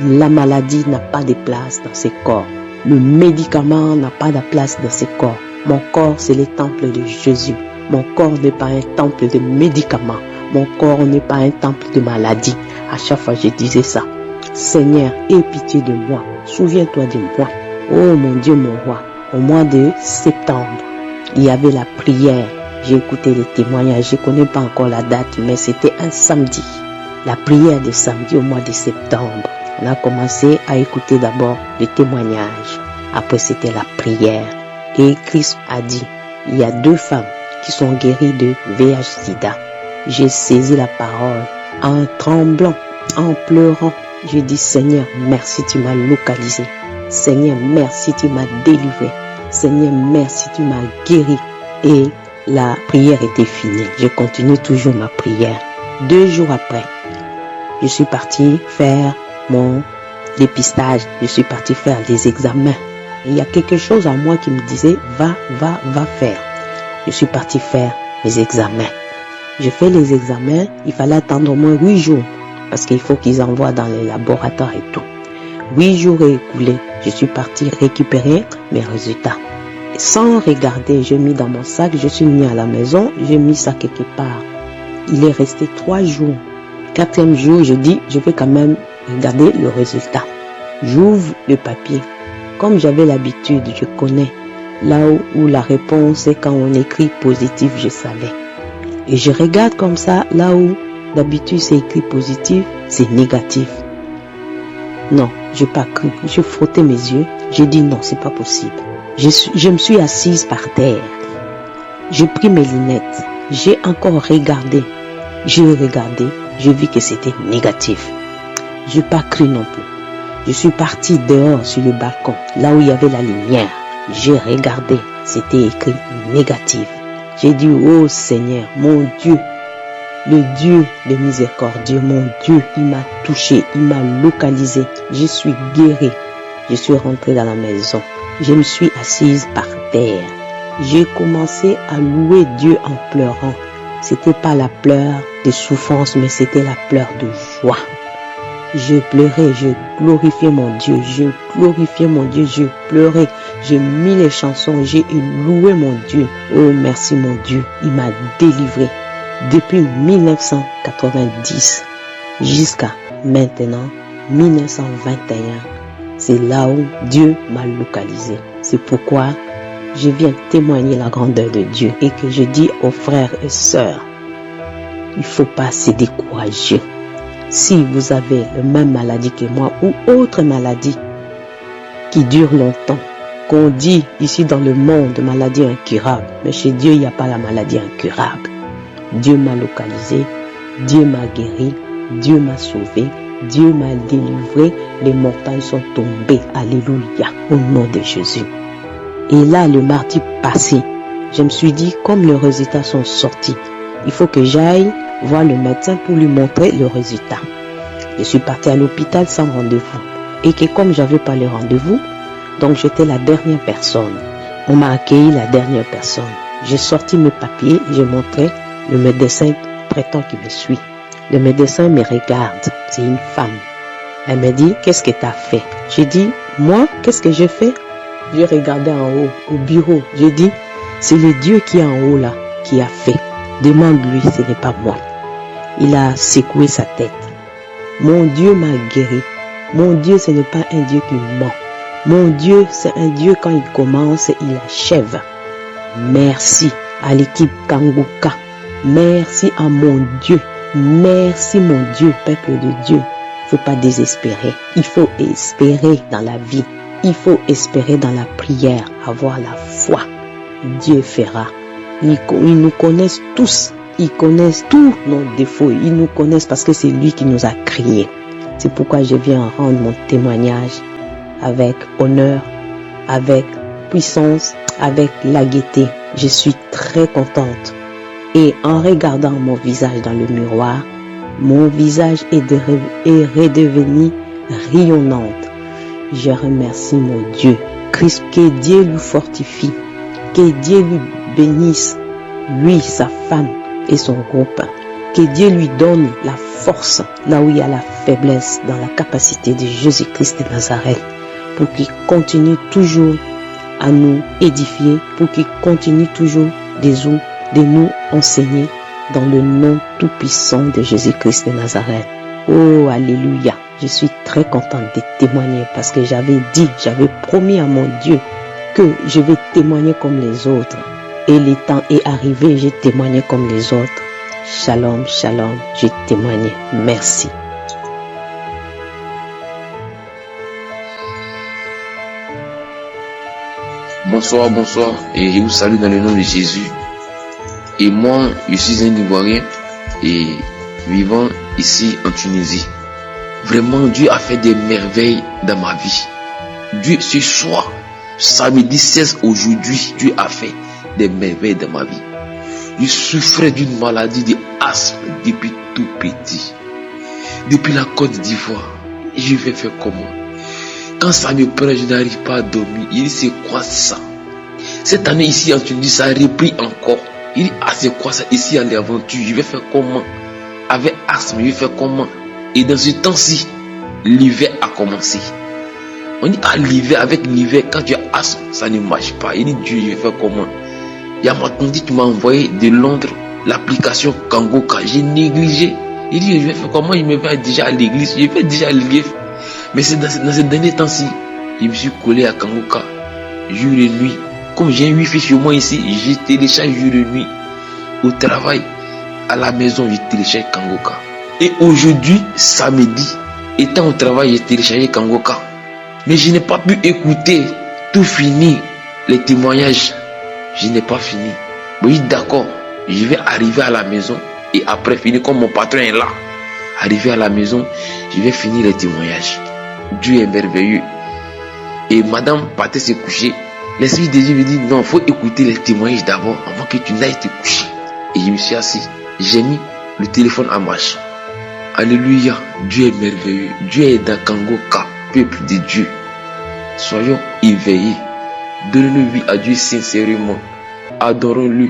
La maladie n'a pas de place dans ce corps. Le médicament n'a pas de place dans ce corps. Mon corps, c'est le temple de Jésus. Mon corps n'est pas un temple de médicaments. Mon corps n'est pas un temple de maladie. À chaque fois, je disais ça. Seigneur, aie pitié de moi. Souviens-toi de moi. Oh mon Dieu, mon roi. Au mois de septembre, il y avait la prière. J'ai écouté les témoignages. Je ne connais pas encore la date, mais c'était un samedi. La prière de samedi au mois de septembre. On a commencé à écouter d'abord les témoignages. Après, c'était la prière. Et Christ a dit, il y a 2 femmes qui sont guéries de VIH-Sida. J'ai saisi la parole en tremblant, en pleurant. J'ai dit, Seigneur, merci, tu m'as localisé. Seigneur, merci, tu m'as délivré. Seigneur, merci, tu m'as guéri. Et la prière était finie. Je continue toujours ma prière. 2 jours après, je suis partie faire mon dépistage. Je suis partie faire des examens. Et il y a quelque chose en moi qui me disait, va faire. Je suis partie faire mes examens. Je fais les examens, il fallait attendre au moins 8 jours. Parce qu'il faut qu'ils envoient dans les laboratoires et tout. 8 jours écoulés, je suis partie récupérer mes résultats. Sans regarder, j'ai mis dans mon sac, je suis venu à la maison, j'ai mis ça quelque part. Il est resté 3 jours. 4e jour, je dis, je vais quand même regarder le résultat. J'ouvre le papier. Comme j'avais l'habitude, je connais là où la réponse est quand on écrit positif, je savais. Et je regarde comme ça, là où d'habitude c'est écrit positif, c'est négatif. Non, j'ai pas cru. Je frottais mes yeux, j'ai dit non, c'est pas possible. Je me suis assise par terre. J'ai pris mes lunettes, j'ai encore regardé. J'ai regardé, j'ai vu que c'était négatif. J'ai pas cru non plus. Je suis partie dehors sur le balcon, là où il y avait la lumière. J'ai regardé, c'était écrit négatif. J'ai dit, oh Seigneur, mon Dieu, le Dieu de miséricordieux, mon Dieu, il m'a touché, il m'a localisé. Je suis guérie. Je suis rentrée dans la maison. Je me suis assise par terre. J'ai commencé à louer Dieu en pleurant. C'était pas la pleure de souffrance, mais c'était la pleure de joie. Je pleurais, je glorifiais mon Dieu, je glorifiais mon Dieu, je pleurais, j'ai mis les chansons, j'ai loué mon Dieu. Oh merci mon Dieu, il m'a délivré. Depuis 1990 jusqu'à maintenant, 1921, c'est là où Dieu m'a localisé. C'est pourquoi je viens témoigner la grandeur de Dieu et que je dis aux frères et sœurs, il ne faut pas se décourager. Si vous avez la même maladie que moi ou autre maladie qui dure longtemps, qu'on dit ici dans le monde maladie incurable, mais chez Dieu il n'y a pas la maladie incurable. Dieu m'a localisé, Dieu m'a guéri, Dieu m'a sauvé, Dieu m'a délivré, les montagnes sont tombées, alléluia, au nom de Jésus. Et là, le mardi passé, je me suis dit, comme les résultats sont sortis, il faut que j'aille voir le médecin pour lui montrer le résultat. Je suis partie à l'hôpital sans rendez-vous. et que comme j'avais pas le rendez-vous, donc j'étais la dernière personne. On m'a accueilli la dernière personne. J'ai sorti mes papiers, j'ai montré le médecin traitant qui me suit. Le médecin me regarde, c'est une femme. Elle me dit, qu'est-ce que tu as fait? J'ai dit, moi, qu'est-ce que j'ai fait? J'ai regardé en haut, au bureau. J'ai dit, c'est le Dieu qui est en haut là, qui a fait. Demande-lui, ce n'est pas moi. Il a secoué sa tête. Mon Dieu m'a guéri. Mon Dieu, ce n'est pas un Dieu qui ment. Mon Dieu, c'est un Dieu quand il commence, il achève. Merci à l'équipe Kanguka. Merci à mon Dieu. Merci mon Dieu, peuple de Dieu. Il ne faut pas désespérer. Il faut espérer dans la vie. Il faut espérer dans la prière, avoir la foi. Dieu fera. Ils nous connaissent tous. Ils connaissent tous nos défauts. Ils nous connaissent parce que c'est lui qui nous a créés. C'est pourquoi je viens rendre mon témoignage avec honneur, avec puissance, avec la gaieté. Je suis très contente. Et en regardant mon visage dans le miroir, mon visage est redevenu rayonnante. Je remercie mon Dieu. Christ, que Dieu lui fortifie. Que Dieu lui bénisse, lui, sa femme et son groupe. Que Dieu lui donne la force là où il y a la faiblesse, dans la capacité de Jésus-Christ de Nazareth, pour qu'il continue toujours à nous édifier, pour qu'il continue toujours de nous enseigner dans le nom tout-puissant de Jésus-Christ de Nazareth. Oh, alléluia. Je suis très contente de témoigner parce que j'avais promis à mon Dieu que je vais témoigner comme les autres. Et le temps est arrivé, j'ai témoigné comme les autres. Shalom, shalom, j'ai témoigné. Merci. Bonsoir, bonsoir, et je vous salue dans le nom de Jésus. Et moi, je suis un Ivoirien et vivant ici en Tunisie. Vraiment, Dieu a fait des merveilles dans ma vie. Dieu, ce soir, samedi 16 aujourd'hui, Dieu a fait des merveilles dans ma vie. Je souffrais d'une maladie d'asthme depuis tout petit. Depuis la Côte d'Ivoire, je vais faire comment? Quand ça me prend, je n'arrive pas à dormir. Il dit, c'est quoi ça? Cette année ici en Tunisie, ça a repris encore. Il dit, ah, c'est quoi ça ici à l'aventure? Je vais faire comment? Avec asthme, je vais faire comment? Et dans ce temps-ci, l'hiver a commencé. On dit, ah, l'hiver, avec l'hiver, quand tu as asthme, ça ne marche pas. Il dit, Dieu, je vais faire comment? Il y a dit, tu m'as envoyé de Londres l'application Kanguka. J'ai négligé. Il dit, je vais faire comment? Il me va déjà à l'église. Je vais déjà à l'église. Mais c'est dans ces derniers temps-ci, je me suis collé à Kanguka jour et nuit. Comme j'ai un wifi chez moi ici, je télécharge jour et nuit. Au travail, à la maison, je télécharge Kanguka. Et aujourd'hui, samedi, étant au travail, j'ai téléchargé Kanguka. Mais je n'ai pas pu écouter tout fini, les témoignages. Je n'ai pas fini. Oui, d'accord, je vais arriver à la maison et après finir comme mon patron est là. Arrivé à la maison, je vais finir les témoignages. Dieu est merveilleux. Et madame partait se coucher. L'Esprit de Dieu me dit, non, il faut écouter les témoignages d'abord avant que tu n'ailles te coucher. Et je me suis assis. J'ai mis le téléphone en marche. Alléluia, Dieu est merveilleux. Dieu est dans Kanguka, peuple de Dieu. Soyons éveillés. Donnons vie à Dieu sincèrement. Adorons-le.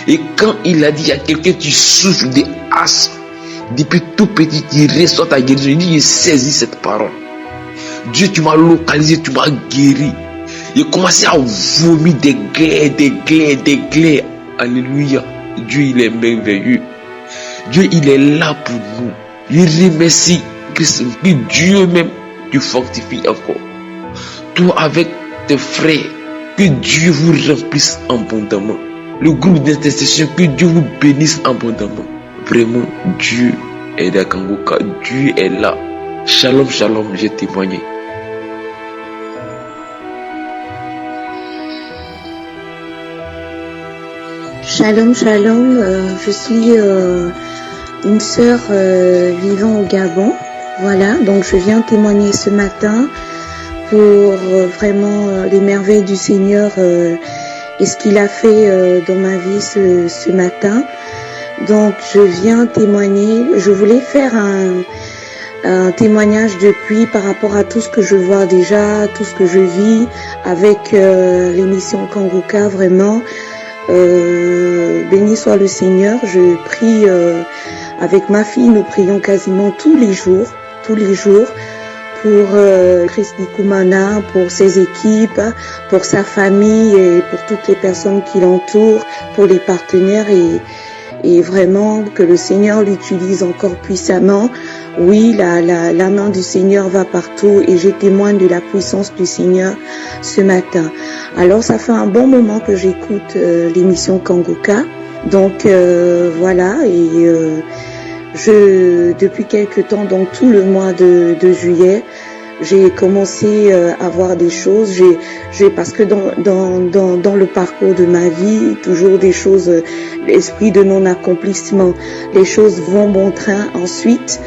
Et quand il a dit, il y a quelqu'un qui souffre de asthme, depuis tout petit, il reçoit ta guérison. Il dit, j'ai saisi cette parole. Dieu, tu m'as localisé, tu m'as guéri. Il a commencé à vomir des glaires. Alléluia. Dieu, il est merveilleux. Dieu, il est là pour nous. Je remercie Christ, que Dieu même te fortifie encore. Toi avec tes frères, que Dieu vous remplisse abondamment. Le groupe d'intercession, que Dieu vous bénisse abondamment. Vraiment, Dieu est à Kanguka. Dieu est là. Shalom, shalom, j'ai témoigné. Shalom, shalom. Je suis une sœur vivant au Gabon. Voilà, donc je viens témoigner ce matin pour vraiment les merveilles du Seigneur et ce qu'il a fait dans ma vie ce matin. Donc je viens témoigner. Je voulais faire un témoignage depuis par rapport à tout ce que je vois déjà, tout ce que je vis avec l'émission Kanguka, vraiment. Béni soit le Seigneur. Je prie avec ma fille, nous prions quasiment tous les jours pour Chris Ndikumana, pour ses équipes, pour sa famille et pour toutes les personnes qui l'entourent, pour les partenaires et vraiment que le Seigneur l'utilise encore puissamment. Oui, la main du Seigneur va partout et je témoigne de la puissance du Seigneur ce matin. Alors ça fait un bon moment que j'écoute l'émission Kanguka. Donc voilà, et depuis quelque temps, donc tout le mois de juillet, j'ai commencé à voir des choses. Parce que dans le parcours de ma vie, toujours des choses, l'esprit de non-accomplissement, les choses vont bon train. Ensuite,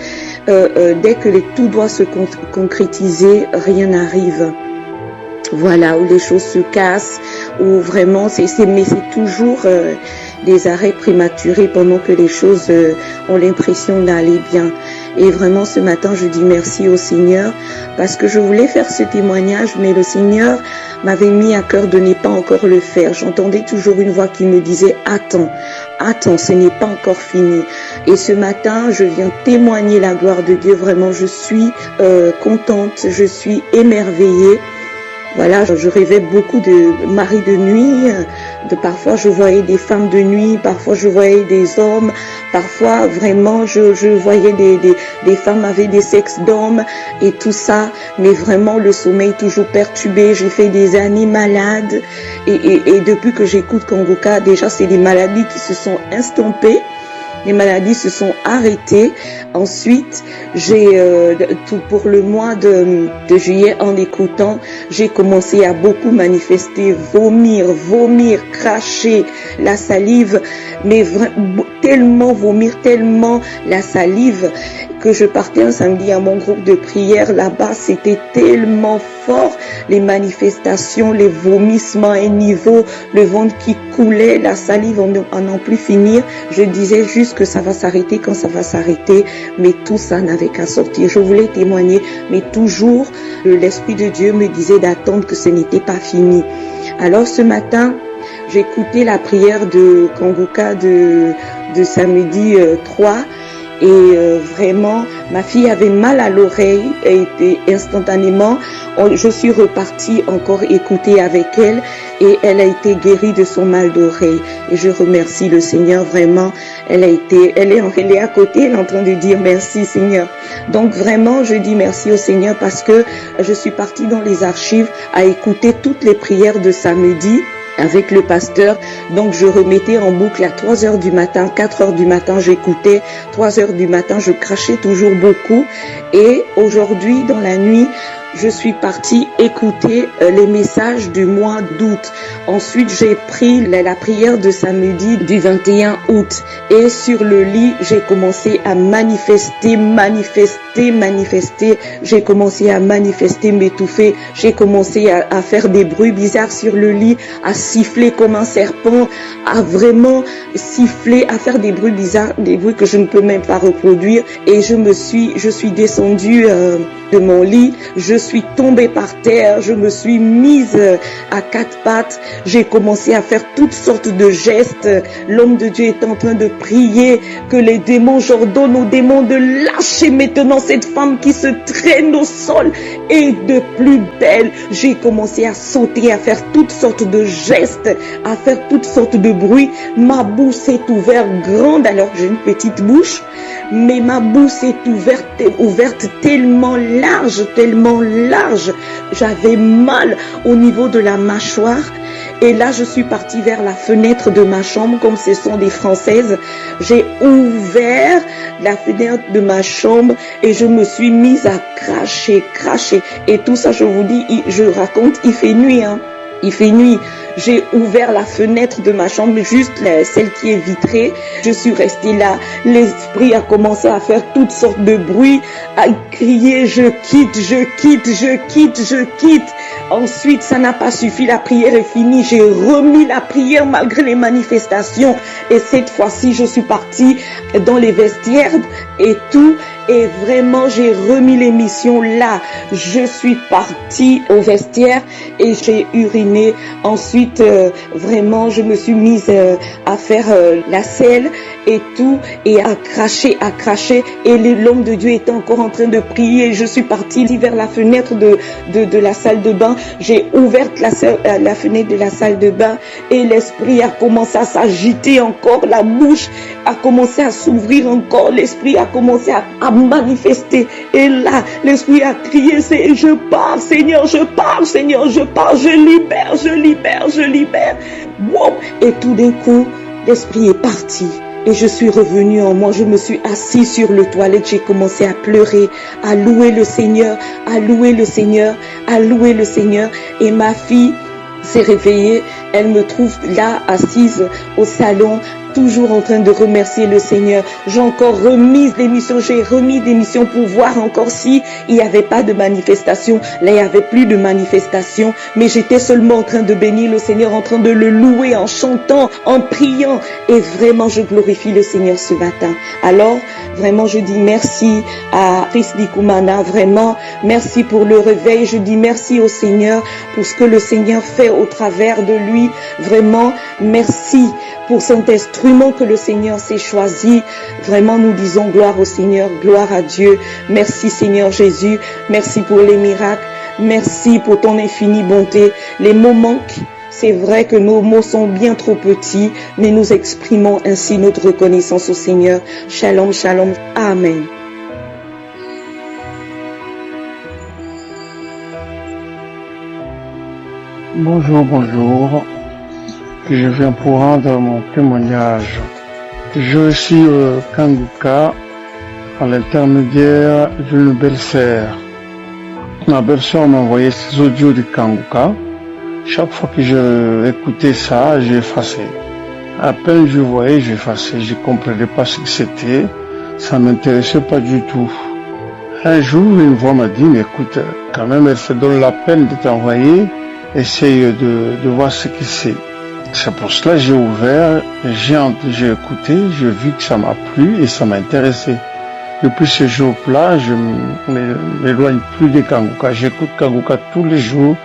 dès que tout doit se concrétiser, rien n'arrive. Voilà, où les choses se cassent, où vraiment mais c'est toujours des arrêts prématurés pendant que les choses ont l'impression d'aller bien. Et vraiment ce matin je dis merci au Seigneur parce que je voulais faire ce témoignage, mais le Seigneur m'avait mis à cœur de ne pas encore le faire. J'entendais toujours une voix qui me disait attends, ce n'est pas encore fini. Et ce matin je viens témoigner la gloire de Dieu. Vraiment je suis contente, je suis émerveillée. Voilà, je rêvais beaucoup de maris de nuit, parfois je voyais des femmes de nuit, parfois je voyais des hommes, parfois vraiment je voyais des femmes avec des sexes d'hommes et tout ça, mais vraiment le sommeil toujours perturbé. J'ai fait des années malades et depuis que j'écoute Kanguka, déjà c'est des maladies qui se sont estompées. Les maladies se sont arrêtées. Ensuite, pour le mois de juillet, en écoutant, j'ai commencé à beaucoup manifester, vomir, cracher, la salive, mais tellement vomir, tellement la salive, que je partais un samedi à mon groupe de prière. Là-bas, c'était tellement fort, les manifestations, les vomissements à un niveau, le ventre qui coulait, la salive en n'en plus finir. Je disais juste que ça va s'arrêter quand ça va s'arrêter, mais tout ça n'avait qu'à sortir. Je voulais témoigner, mais toujours l'Esprit de Dieu me disait d'attendre que ce n'était pas fini. Alors ce matin, j'ai écouté la prière de Kanguka de samedi 3. Et vraiment, ma fille avait mal à l'oreille et instantanément, je suis repartie encore écouter avec elle et elle a été guérie de son mal d'oreille. Et je remercie le Seigneur vraiment. Elle est à côté, elle est en train de dire merci Seigneur. Donc vraiment, je dis merci au Seigneur parce que je suis partie dans les archives à écouter toutes les prières de samedi avec le pasteur. Donc je remettais en boucle à 3h du matin, 4h du matin, j'écoutais, 3h du matin, je crachais toujours beaucoup. Et aujourd'hui, dans la nuit, je suis partie écouter les messages du mois d'août. Ensuite, j'ai pris la prière de samedi du 21 août. Et sur le lit, j'ai commencé à manifester. J'ai commencé à manifester, m'étouffer. J'ai commencé à faire des bruits bizarres sur le lit, à siffler comme un serpent, à vraiment siffler, à faire des bruits bizarres, des bruits que je ne peux même pas reproduire. Et je suis descendue de mon lit, je suis tombée par terre, je me suis mise à quatre pattes, j'ai commencé à faire toutes sortes de gestes. L'homme de Dieu est en train de prier que les démons, j'ordonne aux démons de lâcher maintenant cette femme qui se traîne au sol. Et de plus belle, j'ai commencé à sauter, à faire toutes sortes de gestes, à faire toutes sortes de bruits. Ma bouche s'est ouverte grande, alors j'ai une petite bouche, mais ma bouche s'est ouverte tellement large. J'avais mal au niveau de la mâchoire. Et là, je suis partie vers la fenêtre de ma chambre, comme ce sont des Françaises. J'ai ouvert la fenêtre de ma chambre et je me suis mise à cracher. Et tout ça, je vous dis, je raconte, il fait nuit, hein. Il fait nuit. j'ai ouvert la fenêtre de ma chambre, juste celle qui est vitrée. Je suis restée là. L'esprit a commencé à faire toutes sortes de bruits, à crier, je quitte, je quitte, je quitte, je quitte. Ensuite, ça n'a pas suffi, la prière est finie. J'ai remis la prière malgré les manifestations. Et cette fois-ci, je suis partie dans les vestiaires et tout. Et vraiment, j'ai remis l'émission là. Je suis partie au vestiaire et j'ai uriné. Ensuite, vraiment, je me suis mise à faire la selle et tout, et à cracher. Et l'homme de Dieu était encore en train de prier. Je suis partie vers la fenêtre de la salle de bain. J'ai ouvert la fenêtre de la salle de bain et l'esprit a commencé à s'agiter encore. La bouche a commencé à s'ouvrir encore. L'esprit a commencé à manifester. Et là, l'esprit a crié, je pars, Seigneur, je pars, Seigneur, je pars, je libère, je libère, je libère. Wow. Et tout d'un coup, l'esprit est parti. Et je suis revenue en moi, je me suis assise sur le toilette, j'ai commencé à pleurer, à louer le Seigneur, à louer le Seigneur, à louer le Seigneur. Et ma fille s'est réveillée, elle me trouve là, assise au salon, toujours en train de remercier le Seigneur. J'ai encore remis l'émission pour voir encore si il n'y avait pas de manifestation. Là, il n'y avait plus de manifestation, mais j'étais seulement en train de bénir le Seigneur, en train de le louer, en chantant, en priant. Et vraiment, je glorifie le Seigneur ce matin. Alors, vraiment, je dis merci à Chris Dikumana, vraiment, merci pour le réveil. Je dis merci au Seigneur pour ce que le Seigneur fait au travers de lui. Vraiment, merci pour cet instrument que le Seigneur s'est choisi. Vraiment, nous disons gloire au Seigneur, gloire à Dieu. Merci Seigneur Jésus, merci pour les miracles, merci pour ton infinie bonté. Les mots manquent, c'est vrai que nos mots sont bien trop petits, mais nous exprimons ainsi notre reconnaissance au Seigneur. Shalom, shalom, amen. Bonjour. Je viens pour rendre mon témoignage. Je suis Kanguka à l'intermédiaire d'une belle-sœur. Ma belle-sœur m'a envoyé ces audios de Kanguka. Chaque fois que je écoutais ça, j'ai effacé. À peine je voyais, j'ai effacé. Je comprenais pas ce que c'était. Ça m'intéressait pas du tout. Un jour, une voix m'a dit, mais écoute, quand même, elle se donne la peine de t'envoyer. Essaye de voir ce que c'est. C'est pour cela que j'ai ouvert, j'ai écouté, j'ai vu que ça m'a plu et ça m'a intéressé. Depuis ce jour-là, je m'éloigne plus de Kanguka. J'écoute Kanguka tous les jours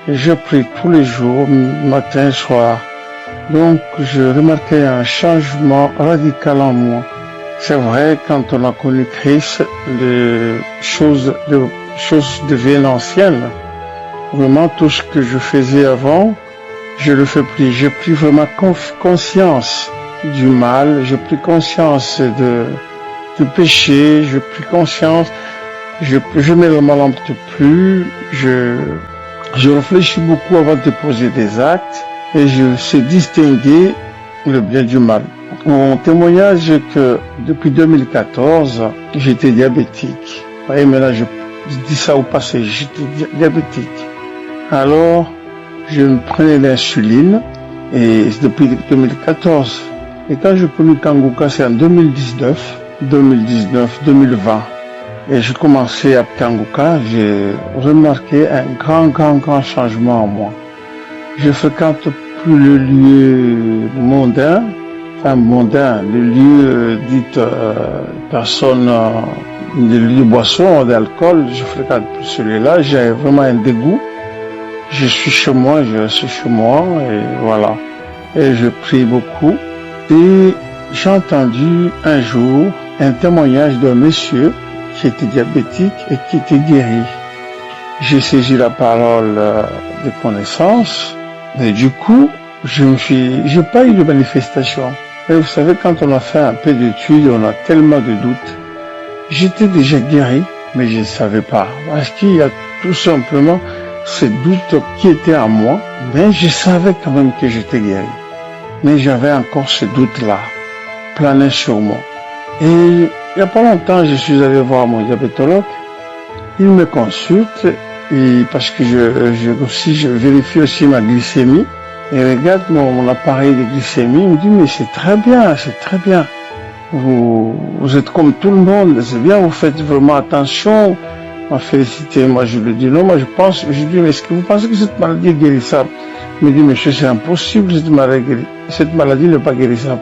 et je prie tous les jours, matin, soir. Donc, je remarquais un changement radical en moi. C'est vrai, quand on a connu Christ, les choses deviennent anciennes. Vraiment, tout ce que je faisais avant, je le fais plus. J'ai pris vraiment conscience du mal, j'ai pris conscience du péché, j'ai pris conscience, je me lamente plus, je réfléchis beaucoup avant de poser des actes et je sais distinguer le bien du mal. Mon témoignage est que depuis 2014, j'étais diabétique. Vous voyez, maintenant je dis ça au passé, j'étais diabétique. Alors, je me prenais l'insuline et depuis 2014. Et quand j'ai connu Kanguka, c'est en 2019, 2020. Et j'ai commencé à Kanguka, j'ai remarqué un grand changement en moi. Je fréquente plus le lieu mondain, le lieu dit personne, le lieu boisson, d'alcool, je fréquente plus celui-là, j'ai vraiment un dégoût. Je suis chez moi, je reste chez moi, et voilà. Et je prie beaucoup. Et j'ai entendu un jour un témoignage d'un monsieur qui était diabétique et qui était guéri. J'ai saisi la parole de connaissance, et du coup, j'ai pas eu de manifestation. Et vous savez, quand on a fait un peu d'études, on a tellement de doutes. J'étais déjà guéri, mais je ne savais pas. Parce qu'il y a tout simplement ces doutes qui étaient en moi, mais je savais quand même que j'étais guéri. Mais j'avais encore ces doutes-là, planés sur moi. Et il n'y a pas longtemps, je suis allé voir mon diabétologue. Il me consulte, et parce que je vérifie aussi ma glycémie. Il regarde mon appareil de glycémie, il me dit, mais c'est très bien, c'est très bien. Vous êtes comme tout le monde, c'est bien, vous faites vraiment attention. Il m'a félicité, moi je lui dis, non, moi je dis, mais est-ce que vous pensez que cette maladie est guérissable? Il me dit, monsieur, c'est impossible, cette maladie n'est pas guérissable.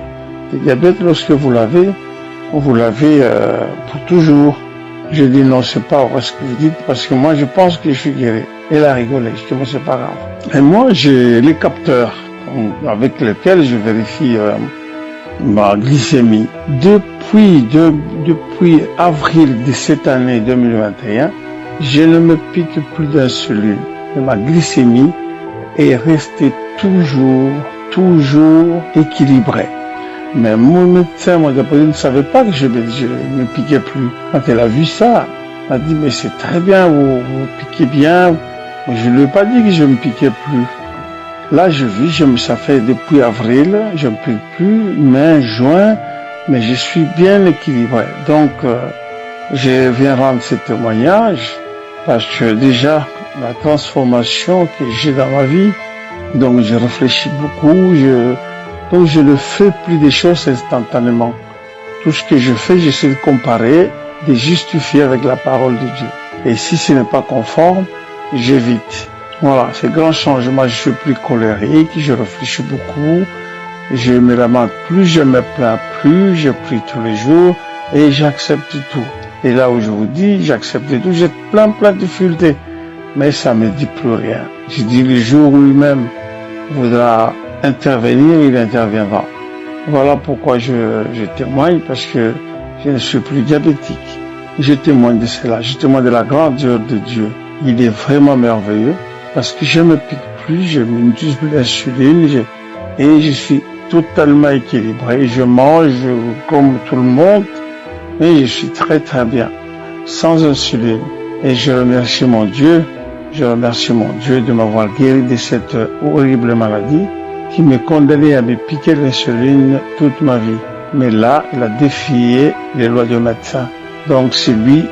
Le diabète, lorsque vous l'avez pour toujours. Je dis, non, c'est pas vrai ce que vous dites, parce que moi je pense que je suis guéri. Elle a rigolé, je dis, mais c'est pas grave. Et moi, j'ai les capteurs avec lesquels je vérifie ma glycémie. Depuis avril de cette année 2021, je ne me pique plus d'insuline. Et ma glycémie est restée toujours équilibrée. Mais mon médecin, mon diabète, ne savait pas que je me piquais plus. Quand elle a vu ça, elle a dit, mais c'est très bien, vous piquez bien. Je ne lui ai pas dit que je me piquais plus. Là, ça fait depuis avril, je ne pique plus, mai, juin, mais je suis bien équilibré. Donc, je viens rendre ce témoignage parce que déjà, la transformation que j'ai dans ma vie, donc je réfléchis beaucoup, donc je ne fais plus des choses instantanément. Tout ce que je fais, j'essaie de comparer, de justifier avec la parole de Dieu. Et si ce n'est pas conforme, j'évite. Voilà, c'est grand changement. Je suis plus colérique, je réfléchis beaucoup, je me lamente plus, je me plains plus, je prie tous les jours et j'accepte tout. Et là où je vous dis, j'accepte tout, j'ai plein de difficultés, mais ça me dit plus rien. Je dis le jour où lui-même voudra intervenir, il interviendra. Voilà pourquoi je témoigne, parce que je ne suis plus diabétique. Je témoigne de cela, je témoigne de la grandeur de Dieu. Il est vraiment merveilleux, parce que je ne me pique plus, je n'utilise plus l'insuline, et je suis totalement équilibré. Je mange comme tout le monde, mais je suis très bien, sans insuline. Et je remercie mon Dieu de m'avoir guéri de cette horrible maladie qui me condamnait à me piquer l'insuline toute ma vie. Mais là, il a défié les lois du médecin. Donc c'est lui,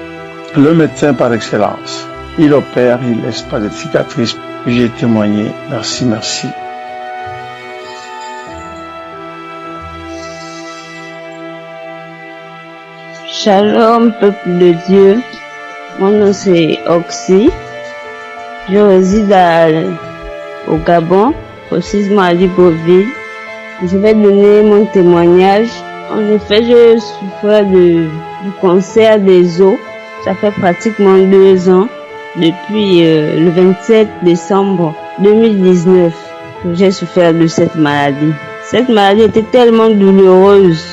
le médecin par excellence. Il opère, il ne laisse pas de cicatrices. J'ai témoigné. Merci. Shalom, peuple de Dieu. Mon nom c'est Oxy. Je réside au Gabon, précisément à Libreville. Je vais donner mon témoignage. En effet, je souffrais du cancer des os. Ça fait pratiquement 2 ans. Depuis le 27 décembre 2019 que j'ai souffert de cette maladie. Cette maladie était tellement douloureuse.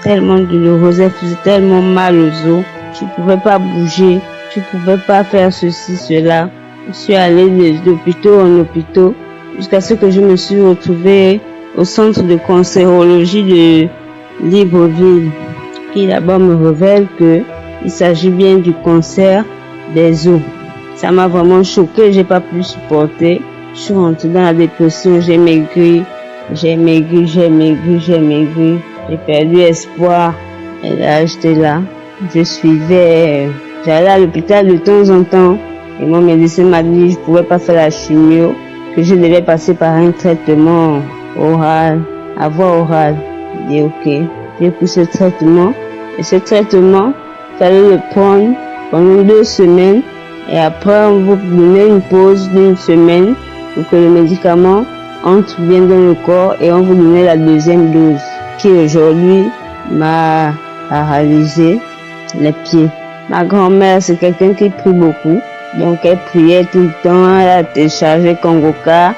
Elle faisait tellement mal aux os. Tu pouvais pas bouger, tu pouvais pas faire ceci, cela. Je suis allée d'hôpitaux en hôpitaux jusqu'à ce que je me suis retrouvée au centre de cancérologie de Libreville, qui là-bas me révèle que il s'agit bien du cancer des os. Ça m'a vraiment choquée, j'ai pas pu supporter. Je suis rentrée dans la dépression, j'ai maigri. J'ai perdu espoir. Et là, j'étais là. J'allais à l'hôpital de temps en temps. Et mon médecin m'a dit que je pouvais pas faire la chimio, que je devais passer par un traitement oral, à voie orale. J'ai dit ok. J'ai pris ce traitement. Et ce traitement, il fallait le prendre pendant 2 semaines. Et après, on vous donnait une pause d'1 semaine pour que le médicament entre bien dans le corps et on vous donnait la 2e dose qui aujourd'hui m'a paralysé les pieds. Ma grand-mère, c'est quelqu'un qui prie beaucoup. Donc, elle priait tout le temps. Elle a téléchargé Kangoka.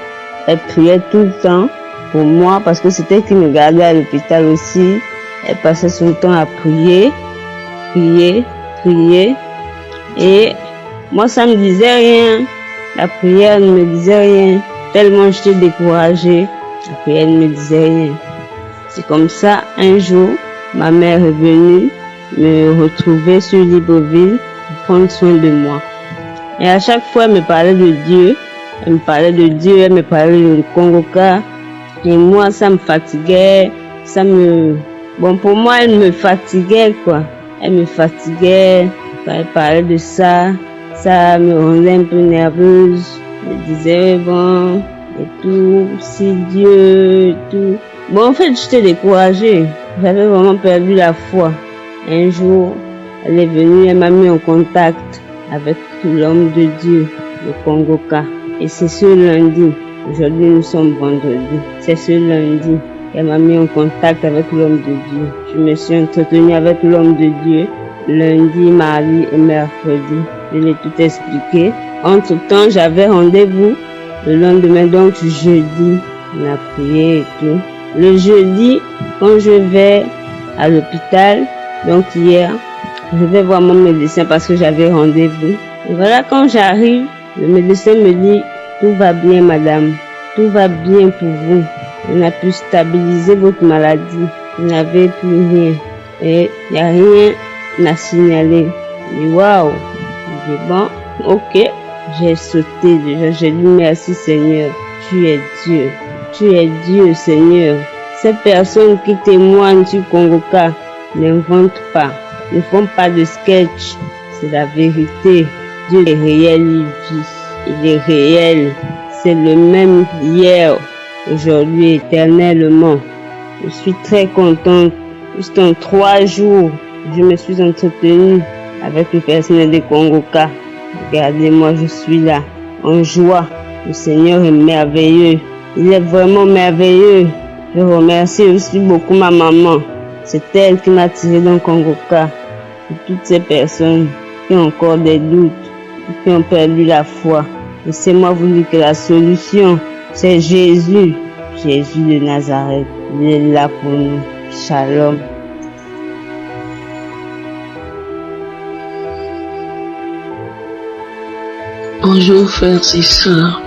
Elle priait tout le temps pour moi parce que c'était elle qui me gardait à l'hôpital aussi. Elle passait son temps à prier. Et moi, ça me disait rien. La prière ne me disait rien. Tellement j'étais découragée. La prière ne me disait rien. C'est comme ça, un jour, ma mère est venue me retrouver sur Libreville pour prendre soin de moi. Et à chaque fois, elle me parlait de Dieu. Elle me parlait de Kangoka. Et moi, ça me fatiguait. Bon, pour moi, elle me fatiguait, quoi. Elle me fatiguait. Quand elle parlait de ça, ça me rendait un peu nerveuse. Je disais, bon, et tout, si Dieu, et tout. Bon, en fait, j'étais découragée. J'avais vraiment perdu la foi. Un jour, elle est venue, elle m'a mis en contact avec l'homme de Dieu, le Congoka. Et c'est ce lundi, aujourd'hui nous sommes vendredi, c'est ce lundi qu'elle m'a mis en contact avec l'homme de Dieu. Je me suis entretenue avec l'homme de Dieu lundi, mardi et mercredi. Je l'ai tout expliqué. Entre-temps, j'avais rendez-vous le lendemain, donc jeudi, on a prié et tout. Le jeudi, quand je vais à l'hôpital, donc hier, je vais voir mon médecin parce que j'avais rendez-vous. Et voilà, quand j'arrive, le médecin me dit, tout va bien madame, tout va bien pour vous. On a pu stabiliser votre maladie, vous n'avez plus rien. Et il n'y a rien à signaler. Je dis waouh, je dis bon, ok. J'ai sauté déjà, j'ai dit merci Seigneur, tu es Dieu Seigneur. Ces personnes qui témoignent sur Congoka n'inventent pas, ne font pas de sketch, c'est la vérité. Dieu est réel, il est réel, c'est le même hier, aujourd'hui, éternellement. Je suis très contente, juste en 3 jours, je me suis entretenue avec le personnel de Congoka. Regardez-moi, je suis là, en joie. Le Seigneur est merveilleux. Il est vraiment merveilleux. Je remercie aussi beaucoup ma maman. C'est elle qui m'a tiré dans Congoka. Et toutes ces personnes qui ont encore des doutes, qui ont perdu la foi. Laissez-moi vous dire que la solution, c'est Jésus. Jésus de Nazareth. Il est là pour nous. Shalom. Bonjour frères et sœurs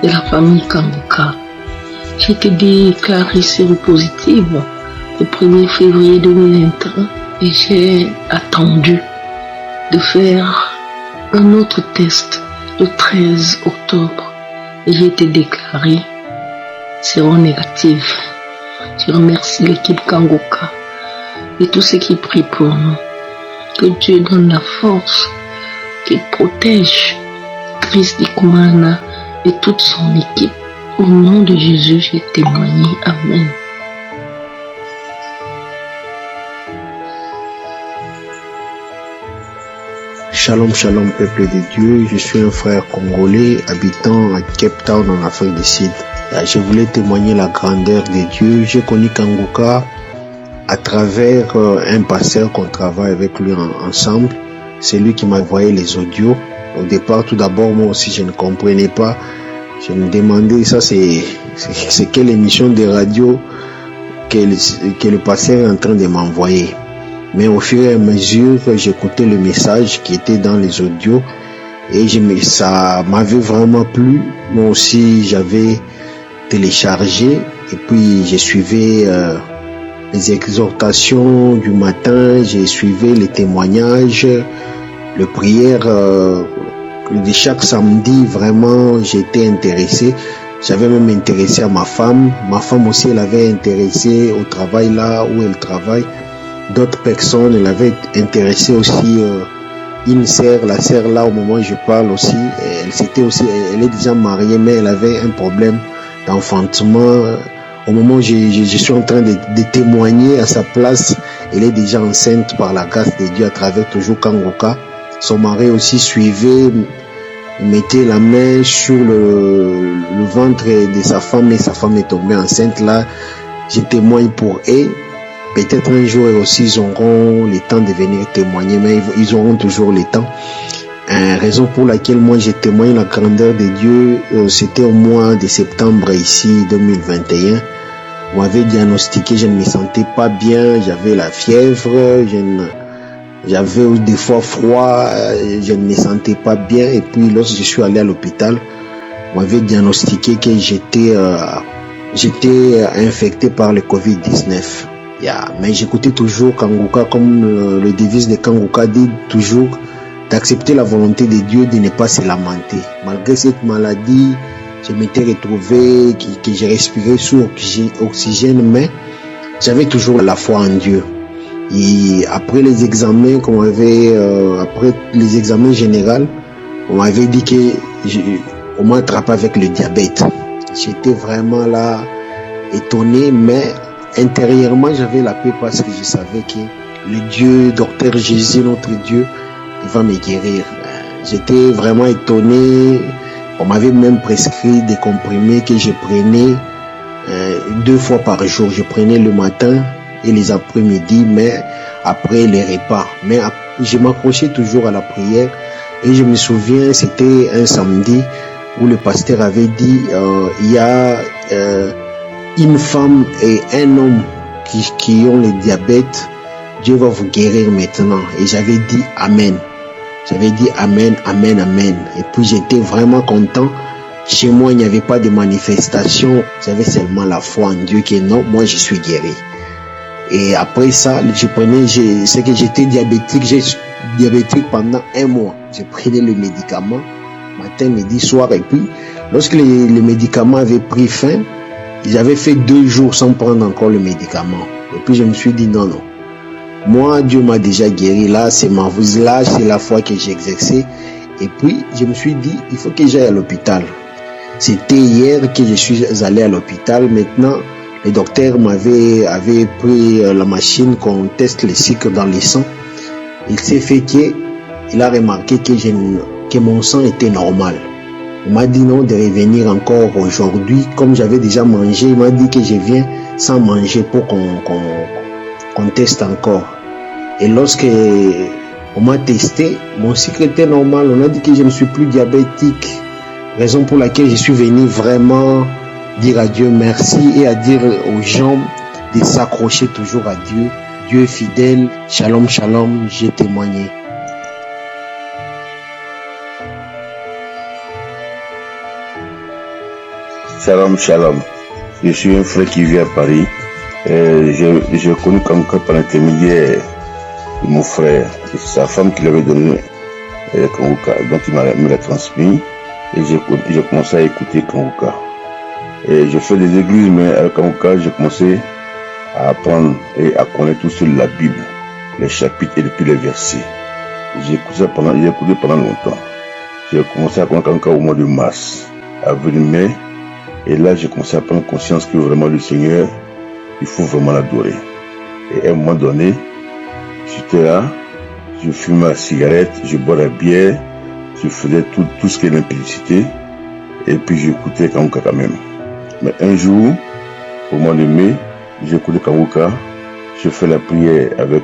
de la famille Kangoka. J'ai été déclarée séropositive le 1er février 2021 et j'ai attendu de faire un autre test le 13 octobre et j'ai été déclarée séronégative. Je remercie l'équipe Kangoka et tous ceux qui prient pour nous. Que Dieu donne la force, qu'il protège Chris Dikumana et toute son équipe. Au nom de Jésus, j'ai témoigné. Amen. Shalom, shalom, peuple de Dieu. Je suis un frère congolais habitant à Cape Town en Afrique du Sud. Je voulais témoigner la grandeur de Dieu. J'ai connu Kangoka à travers un pasteur qu'on travaille avec lui ensemble. C'est lui qui m'a envoyé les audios. Au départ, tout d'abord, moi aussi, je ne comprenais pas. Je me demandais, ça c'est quelle émission de radio que le pasteur est en train de m'envoyer. Mais au fur et à mesure, j'écoutais le message qui était dans les audios et ça m'avait vraiment plu. Moi aussi, j'avais téléchargé et puis je suivais les exhortations du matin, j'ai suivi les témoignages, les prières de chaque samedi. Vraiment, j'étais intéressé. J'avais même intéressé à ma femme. Ma femme aussi, elle avait intéressé au travail là où elle travaille. D'autres personnes, elle avait intéressé aussi une sœur, la sœur là au moment où je parle aussi. Elle est déjà mariée, mais elle avait un problème d'enfantement. Au moment où je suis en train de témoigner à sa place, elle est déjà enceinte par la grâce de Dieu à travers toujours Kangoka. Son mari aussi suivait, mettait la main sur le ventre de sa femme et sa femme est tombée enceinte. Là, je témoigne pour eux. Peut-être un jour aussi ils auront le temps de venir témoigner, mais ils auront toujours le temps. Raison pour laquelle moi j'ai témoigné la grandeur de Dieu, c'était au mois de septembre ici 2021. On m'avait diagnostiqué, je ne me sentais pas bien, j'avais la fièvre, j'avais des fois froid, je ne me sentais pas bien. Et puis lorsque je suis allé à l'hôpital, on m'avait diagnostiqué que j'étais infecté par le Covid-19. Mais j'écoutais toujours Kangoka, comme le devise de Kangoka dit toujours, d'accepter la volonté de Dieu, de ne pas se lamenter. Malgré cette maladie, je m'étais retrouvé, que j'ai respiré sous oxygène, mais j'avais toujours la foi en Dieu. Et après les examens après les examens généraux, on m'avait dit que on m'a attrapé avec le diabète. J'étais vraiment là, étonné, mais intérieurement, j'avais la paix parce que je savais que le Dieu, docteur Jésus, notre Dieu, il va me guérir. J'étais vraiment étonné. On m'avait même prescrit des comprimés que je prenais 2 fois par jour. Je prenais le matin et les après-midi, mais après les repas. Mais je m'accrochais toujours à la prière. Et je me souviens, c'était un samedi où le pasteur avait dit, il y a une femme et un homme qui ont le diabète. Dieu va vous guérir maintenant. Et j'avais dit Amen. J'avais dit Amen, Amen, Amen. Et puis j'étais vraiment content. Chez moi, il n'y avait pas de manifestation. J'avais seulement la foi en Dieu que non, moi je suis guéri. Et après ça, c'est que j'étais diabétique. J'ai diabétique pendant 1 mois. Je prenais le médicament matin, midi, soir. Et puis, lorsque les médicaments avaient pris fin, j'avais fait 2 jours sans prendre encore le médicament. Et puis je me suis dit non. Moi, Dieu m'a déjà guéri. Là, c'est la foi que j'ai exercée. Et puis, je me suis dit, il faut que j'aille à l'hôpital. C'était hier que je suis allé à l'hôpital. Maintenant, le docteur avait pris la machine qu'on teste les sucres dans le sang. Il s'est fait qu'il a remarqué que mon sang était normal. Il m'a dit non de revenir encore aujourd'hui. Comme j'avais déjà mangé, il m'a dit que je viens sans manger pour qu'on teste encore. Et lorsque on m'a testé, mon sucre était normal. On a dit que je ne suis plus diabétique. Raison pour laquelle je suis venu vraiment dire à Dieu merci et à dire aux gens de s'accrocher toujours à Dieu. Dieu est fidèle. Shalom, shalom, j'ai témoigné. Shalom, shalom. Je suis un frère qui vit à Paris. J'ai connu Kanguka par l'intermédiaire de mon frère. C'est sa femme qui l'avait donné Kanguka. Donc il me l'a transmis. Et j'ai commencé à écouter Kanguka. Et je fais des églises, mais avec Kanguka, j'ai commencé à apprendre et à connaître tout sur la Bible, les chapitres et depuis les versets. J'ai écouté pendant longtemps. J'ai commencé à connaître Kanguka au mois de mars, avril-mai. Et là, j'ai commencé à prendre conscience que vraiment le Seigneur, il faut vraiment l'adorer. Et à un moment donné, j'étais là, je fumais la cigarette, je bois la bière, je faisais tout ce qui est l'impudicité, et puis j'écoutais Kanguka quand même. Mais un jour, au mois de mai, j'ai écouté Kanguka, je fais la prière avec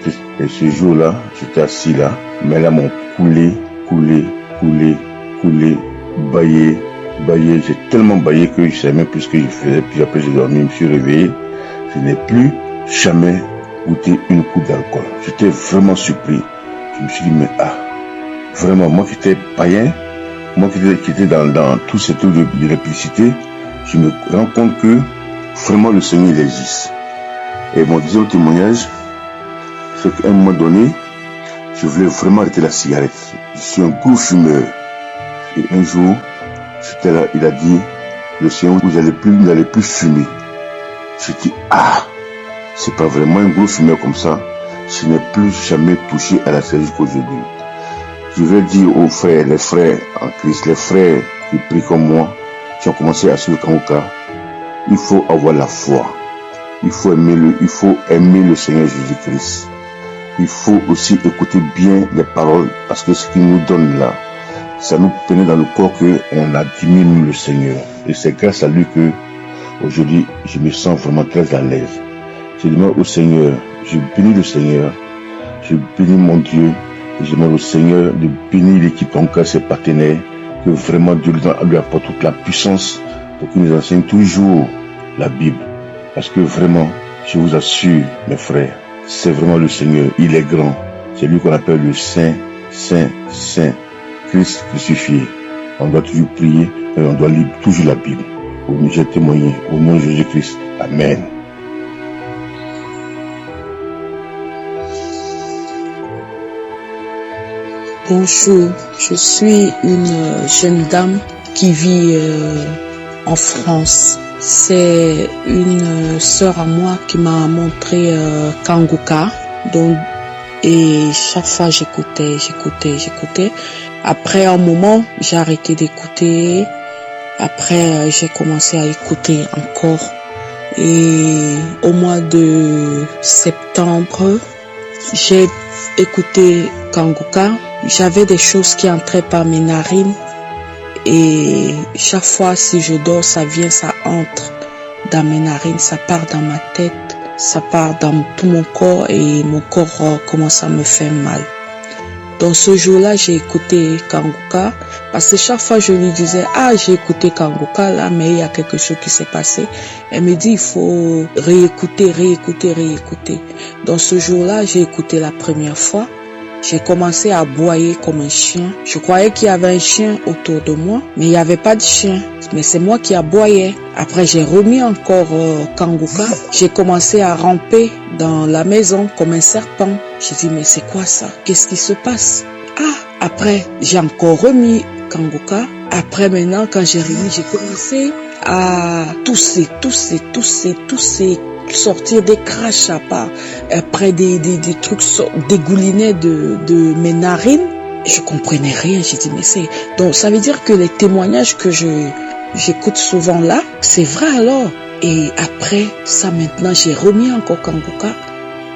Christ. Et ce jour-là, j'étais assis là, mais là, m'ont coulé, baillé, j'ai tellement baillé que je savais même plus ce que je faisais. Puis après j'ai dormi, je me suis réveillé. Je n'ai plus jamais goûté une coupe d'alcool. J'étais vraiment surpris. Je me suis dit, mais vraiment, moi qui étais païen, moi qui étais dans tout ce truc de l'électricité, je me rends compte que vraiment le Seigneur il existe. Et mon deuxième témoignage, c'est qu'à un moment donné, je voulais vraiment arrêter la cigarette. Je suis un gros fumeur. Et un jour, j'étais là, il a dit, le Seigneur, vous n'allez plus fumer. J'ai dit, c'est pas vraiment un gros fumeur comme ça. Je n'ai plus jamais touché à la cigarette jusqu'aujourd'hui. Je vais dire aux frères, les frères en Christ, les frères qui prient comme moi, qui ont commencé à suivre Kanguka, il faut avoir la foi. Il faut aimer le Seigneur Jésus-Christ. Il faut aussi écouter bien les paroles, parce que ce qu'il nous donne là, ça nous pénètre dans le corps qu'on a diminué le Seigneur. Et c'est grâce à lui que aujourd'hui je me sens vraiment très à l'aise. Je demande au Seigneur, je bénis le Seigneur, je bénis mon Dieu, et je demande au Seigneur de bénir l'équipe Kanguka, ses partenaires, que vraiment Dieu lui apporte toute la puissance pour qu'il nous enseigne toujours la Bible. Parce que vraiment, je vous assure, mes frères, c'est vraiment le Seigneur, il est grand. C'est lui qu'on appelle le Saint, Saint, Saint. Christ crucifié. On doit toujours prier et on doit lire toujours la Bible. J'ai témoigné au nom de Jésus-Christ. Amen. Bonjour, je suis une jeune dame qui vit en France. C'est une sœur à moi qui m'a montré Kanguka. Et chaque fois j'écoutais. Après un moment, j'ai arrêté d'écouter Après, j'ai commencé à écouter encore. Et au mois de septembre, j'ai écouté Kanguka. J'avais des choses qui entraient par mes narines. Et chaque fois, si je dors, ça vient, ça entre dans mes narines, ça part dans ma tête, ça part dans tout mon corps et mon corps commence à me faire mal. Donc ce jour-là, j'ai écouté Kanguka parce que chaque fois je lui disais j'ai écouté Kanguka là, mais il y a quelque chose qui s'est passé. Elle me dit il faut réécouter. Donc ce jour-là, j'ai écouté la première fois. J'ai commencé à aboyer comme un chien. Je croyais qu'il y avait un chien autour de moi, mais il n'y avait pas de chien. Mais c'est moi qui aboyais. Après, j'ai remis encore Kanguka. J'ai commencé à ramper dans la maison comme un serpent. J'ai dit, mais c'est quoi ça? Qu'est-ce qui se passe? Après, j'ai encore remis Kanguka. Après, maintenant, quand j'ai remis, j'ai commencé à tousser, sortir des crachats après des trucs dégoulinaient de mes narines. Je comprenais rien. J'ai dit mais c'est donc ça veut dire que les témoignages que j'écoute souvent là, c'est vrai alors. Et après ça maintenant j'ai remis encore Kanguka.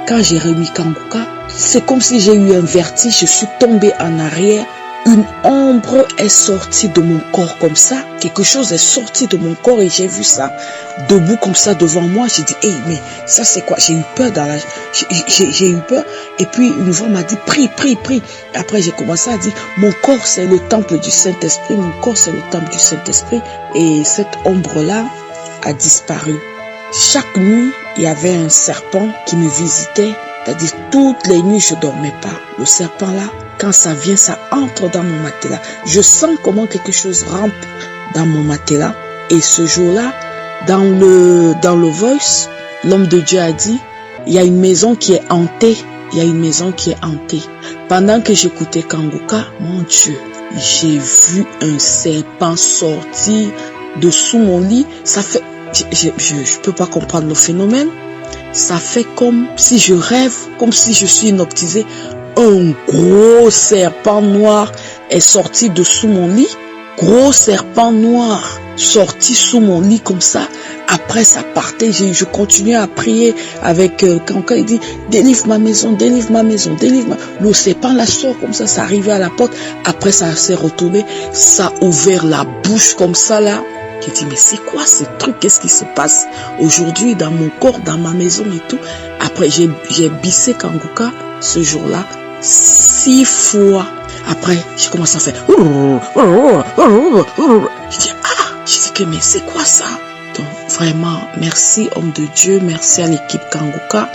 Quand j'ai remis Kanguka, c'est comme si j'ai eu un vertige. Je suis tombée en arrière. Une ombre est sortie de mon corps comme ça. Quelque chose est sorti de mon corps et j'ai vu ça debout comme ça devant moi. J'ai dit, mais ça c'est quoi? J'ai eu peur j'ai eu peur. Et puis une voix m'a dit, prie. Après j'ai commencé à dire, mon corps c'est le temple du Saint-Esprit. Mon corps c'est le temple du Saint-Esprit. Et cette ombre-là a disparu. Chaque nuit, il y avait un serpent qui me visitait. C'est-à-dire toutes les nuits je dormais pas. Le serpent là, quand ça vient, ça entre dans mon matelas. Je sens comment quelque chose rampe dans mon matelas. Et ce jour-là, dans le voice, l'homme de Dieu a dit, il y a une maison qui est hantée. Pendant que j'écoutais Kanguka, mon Dieu, j'ai vu un serpent sortir de sous mon lit. Ça fait, je peux pas comprendre le phénomène. Ça fait comme si je rêve, comme si je suis hypnotisée. Un gros serpent noir est sorti de sous mon lit. Gros serpent noir sorti sous mon lit comme ça. Après ça partait, je continuais à prier avec quand il dit délivre ma maison. Le serpent là sort comme ça, ça arrivait à la porte. Après ça s'est retourné, ça a ouvert la bouche comme ça là. J'ai dit mais c'est quoi ce truc? Qu'est-ce qui se passe aujourd'hui dans mon corps, dans ma maison et tout? Après j'ai bissé Kanguka ce jour-là 6 fois. Après j'ai commencé à faire j'ai dit que mais c'est quoi ça? Donc vraiment merci homme de Dieu, merci à l'équipe Kanguka.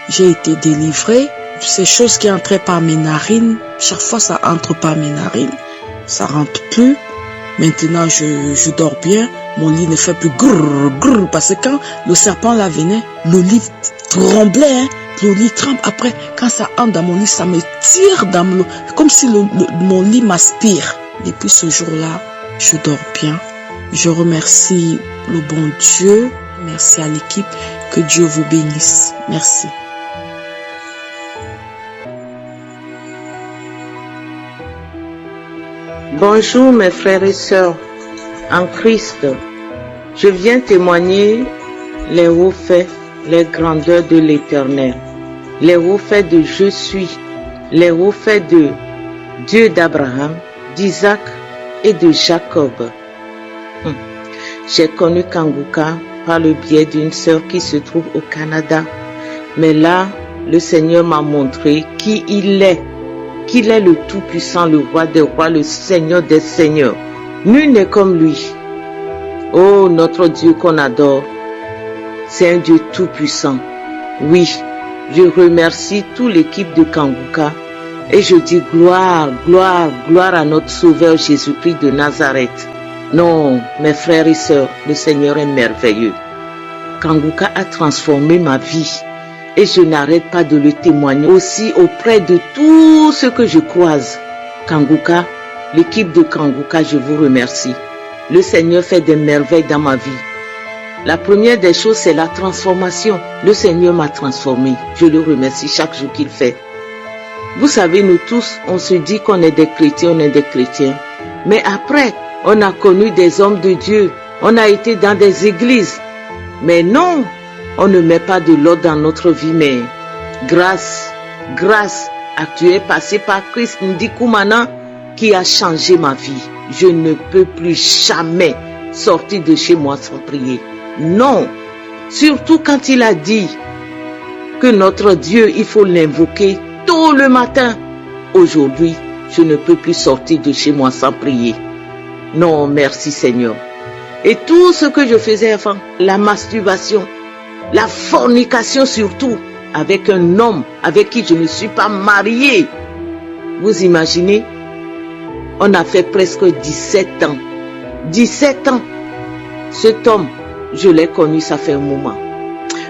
J'ai été délivrée. Ces choses qui entraient par mes narines, chaque fois ça entre par mes narines, ça rentre plus. Maintenant, je dors bien. Mon lit ne fait plus grrr, parce que quand le serpent là venait, le lit tremblait, le lit tremble. Après, quand ça entre dans mon lit, ça me tire dans le, comme si mon lit m'aspire. Depuis ce jour-là, je dors bien. Je remercie le bon Dieu. Merci à l'équipe. Que Dieu vous bénisse. Merci. Bonjour mes frères et sœurs en Christ. Je viens témoigner les hauts faits, les grandeurs de l'Éternel, les hauts faits de je suis, les hauts faits de Dieu d'Abraham, d'Isaac et de Jacob. J'ai connu Kanguka par le biais d'une sœur qui se trouve au Canada. Mais là, le Seigneur m'a montré qui il est. Qu'il est le Tout-Puissant, le Roi des Rois, le Seigneur des Seigneurs. Nul n'est comme lui. Oh, notre Dieu qu'on adore, c'est un Dieu Tout-Puissant. Oui, je remercie toute l'équipe de Kanguka et je dis gloire à notre Sauveur Jésus-Christ de Nazareth. Non, mes frères et sœurs, le Seigneur est merveilleux. Kanguka a transformé ma vie. Et je n'arrête pas de le témoigner aussi auprès de tous ceux que je croise. Kanguka, l'équipe de Kanguka, je vous remercie. Le Seigneur fait des merveilles dans ma vie. La première des choses, c'est la transformation. Le Seigneur m'a transformé. Je le remercie chaque jour qu'il fait. Vous savez, nous tous, on se dit qu'on est des chrétiens, Mais après, On a connu des hommes de Dieu. On a été dans des églises. Mais non, on ne met pas de l'ordre dans notre vie. Mais grâce à tu es passé par Christ Ndikumana qui a changé ma vie. Je ne peux plus jamais sortir de chez moi sans prier. Non, surtout quand il a dit que notre Dieu, il faut l'invoquer tôt le matin. Aujourd'hui, je ne peux plus sortir de chez moi sans prier. Non, merci Seigneur. Et tout ce que je faisais avant, la masturbation, la fornication surtout, avec un homme avec qui je ne suis pas mariée. Vous imaginez? On a fait presque 17 ans. 17 ans. Cet homme, je l'ai connu, ça fait un moment.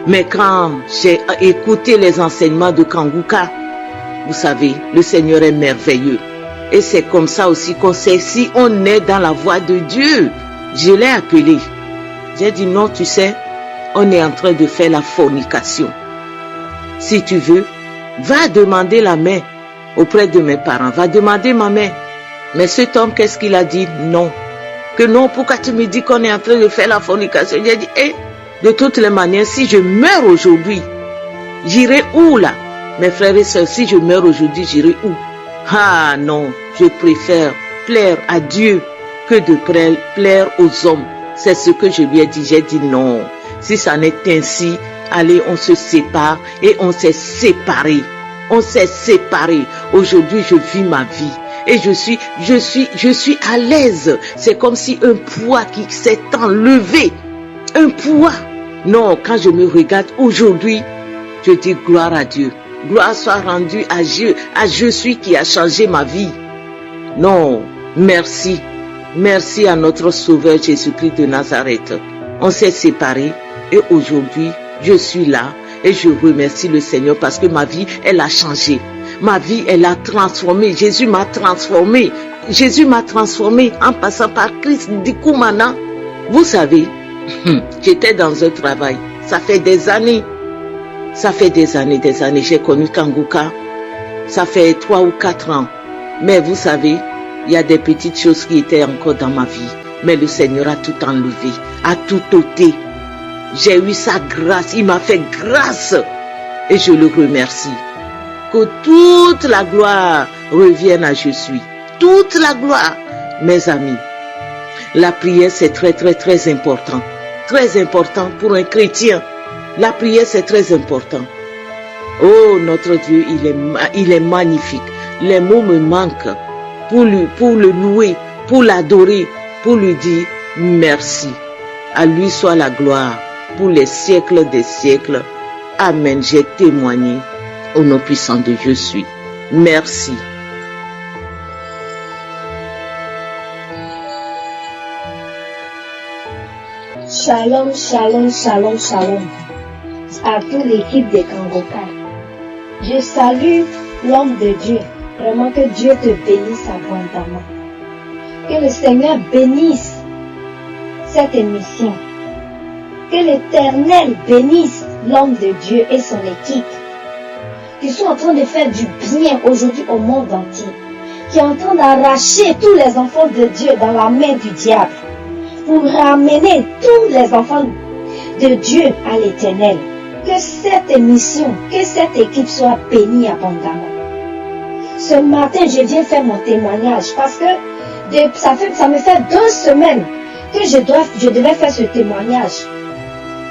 Mais quand j'ai écouté les enseignements de Kanguka, vous savez, le Seigneur est merveilleux. Et c'est comme ça aussi qu'on sait si on est dans la voie de Dieu. Je l'ai appelé. J'ai dit non, tu sais, on est en train de faire la fornication. Si tu veux, va demander la main auprès de mes parents. Va demander ma main. Mais cet homme, qu'est-ce qu'il a dit? Non. Que non, pourquoi tu me dis qu'on est en train de faire la fornication? J'ai dit, de toutes les manières, si je meurs aujourd'hui, j'irai où là? Mes frères et sœurs, si je meurs aujourd'hui, j'irai où? Ah non, je préfère plaire à Dieu que de plaire aux hommes. C'est ce que je lui ai dit. J'ai dit non. Si ça n'est ainsi, allez, on se sépare. Et on s'est séparés. On s'est séparés. Aujourd'hui, je vis ma vie. Et je suis à l'aise. C'est comme si un poids qui s'est enlevé. Un poids. Non, quand je me regarde aujourd'hui, je dis gloire à Dieu. Gloire soit rendue à Dieu, à je suis qui a changé ma vie. Non, merci. Merci à notre Sauveur Jésus-Christ de Nazareth. On s'est séparés et aujourd'hui, je suis là et je remercie le Seigneur parce que ma vie, elle a changé. Ma vie, elle a transformé. Jésus m'a transformé. Jésus m'a transformé en passant par Christ Ndikumana. Vous savez, j'étais dans un travail. Ça fait des années. Ça fait des années. J'ai connu Kanguka. Ça fait 3 ou 4 ans. Mais vous savez, il y a des petites choses qui étaient encore dans ma vie. Mais le Seigneur a tout enlevé, a tout ôté. J'ai eu sa grâce. Il m'a fait grâce. Et je le remercie. Que toute la gloire revienne à je suis. Toute la gloire, mes amis. La prière, c'est très, très, très important. Très important pour un chrétien. La prière, c'est très important. Oh, notre Dieu, il est magnifique. Les mots me manquent pour le louer, pour l'adorer, pour lui dire merci. À lui soit la gloire pour les siècles des siècles. Amen. J'ai témoigné au nom puissant de je suis. Merci. Shalom, shalom, shalom, shalom à toute l'équipe de Kanguka. Je salue l'homme de Dieu. Vraiment que Dieu te bénisse abondamment. Que le Seigneur bénisse cette émission. Que l'Éternel bénisse l'homme de Dieu et son équipe. Qui sont en train de faire du bien aujourd'hui au monde entier. Qui est en train d'arracher tous les enfants de Dieu dans la main du diable. Pour ramener tous les enfants de Dieu à l'Éternel. Que cette émission, que cette équipe soit bénie abondamment. Ce matin, je viens faire mon témoignage parce que ça me fait 2 semaines que je devais faire ce témoignage.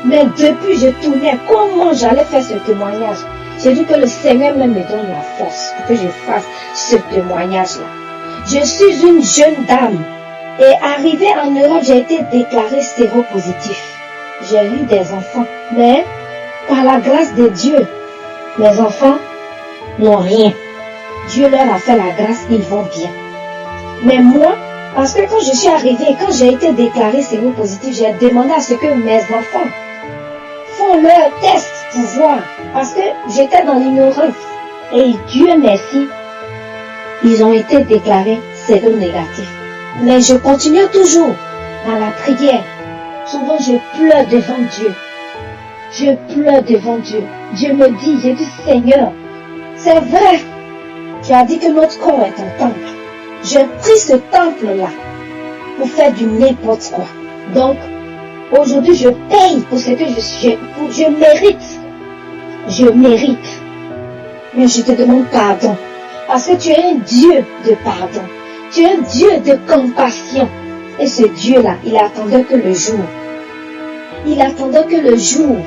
Mais depuis, je tournais comment j'allais faire ce témoignage. J'ai dit que le Seigneur même me donne la force pour que je fasse ce témoignage-là. Je suis une jeune dame et arrivée en Europe, j'ai été déclarée séropositif. J'ai eu des enfants, mais par la grâce de Dieu, mes enfants n'ont rien. Dieu leur a fait la grâce, ils vont bien. Mais moi, parce que quand je suis arrivée, quand j'ai été déclarée séropositive, j'ai demandé à ce que mes enfants font leur test pour voir. Parce que j'étais dans l'ignorance. Et Dieu merci, ils ont été déclarés séronégatifs. Mais je continue toujours dans la prière. Souvent je pleure devant Dieu. Je pleure devant Dieu. Dieu me dit, j'ai dit Seigneur, c'est vrai. Tu as dit que notre corps est un temple. Je prie ce temple-là pour faire du n'importe quoi. Donc, aujourd'hui, je paye pour ce que je mérite. Je mérite. Mais je te demande pardon. Parce que tu es un Dieu de pardon. Tu es un Dieu de compassion. Et ce Dieu-là, il attendait que le jour. Il attendait que le jour.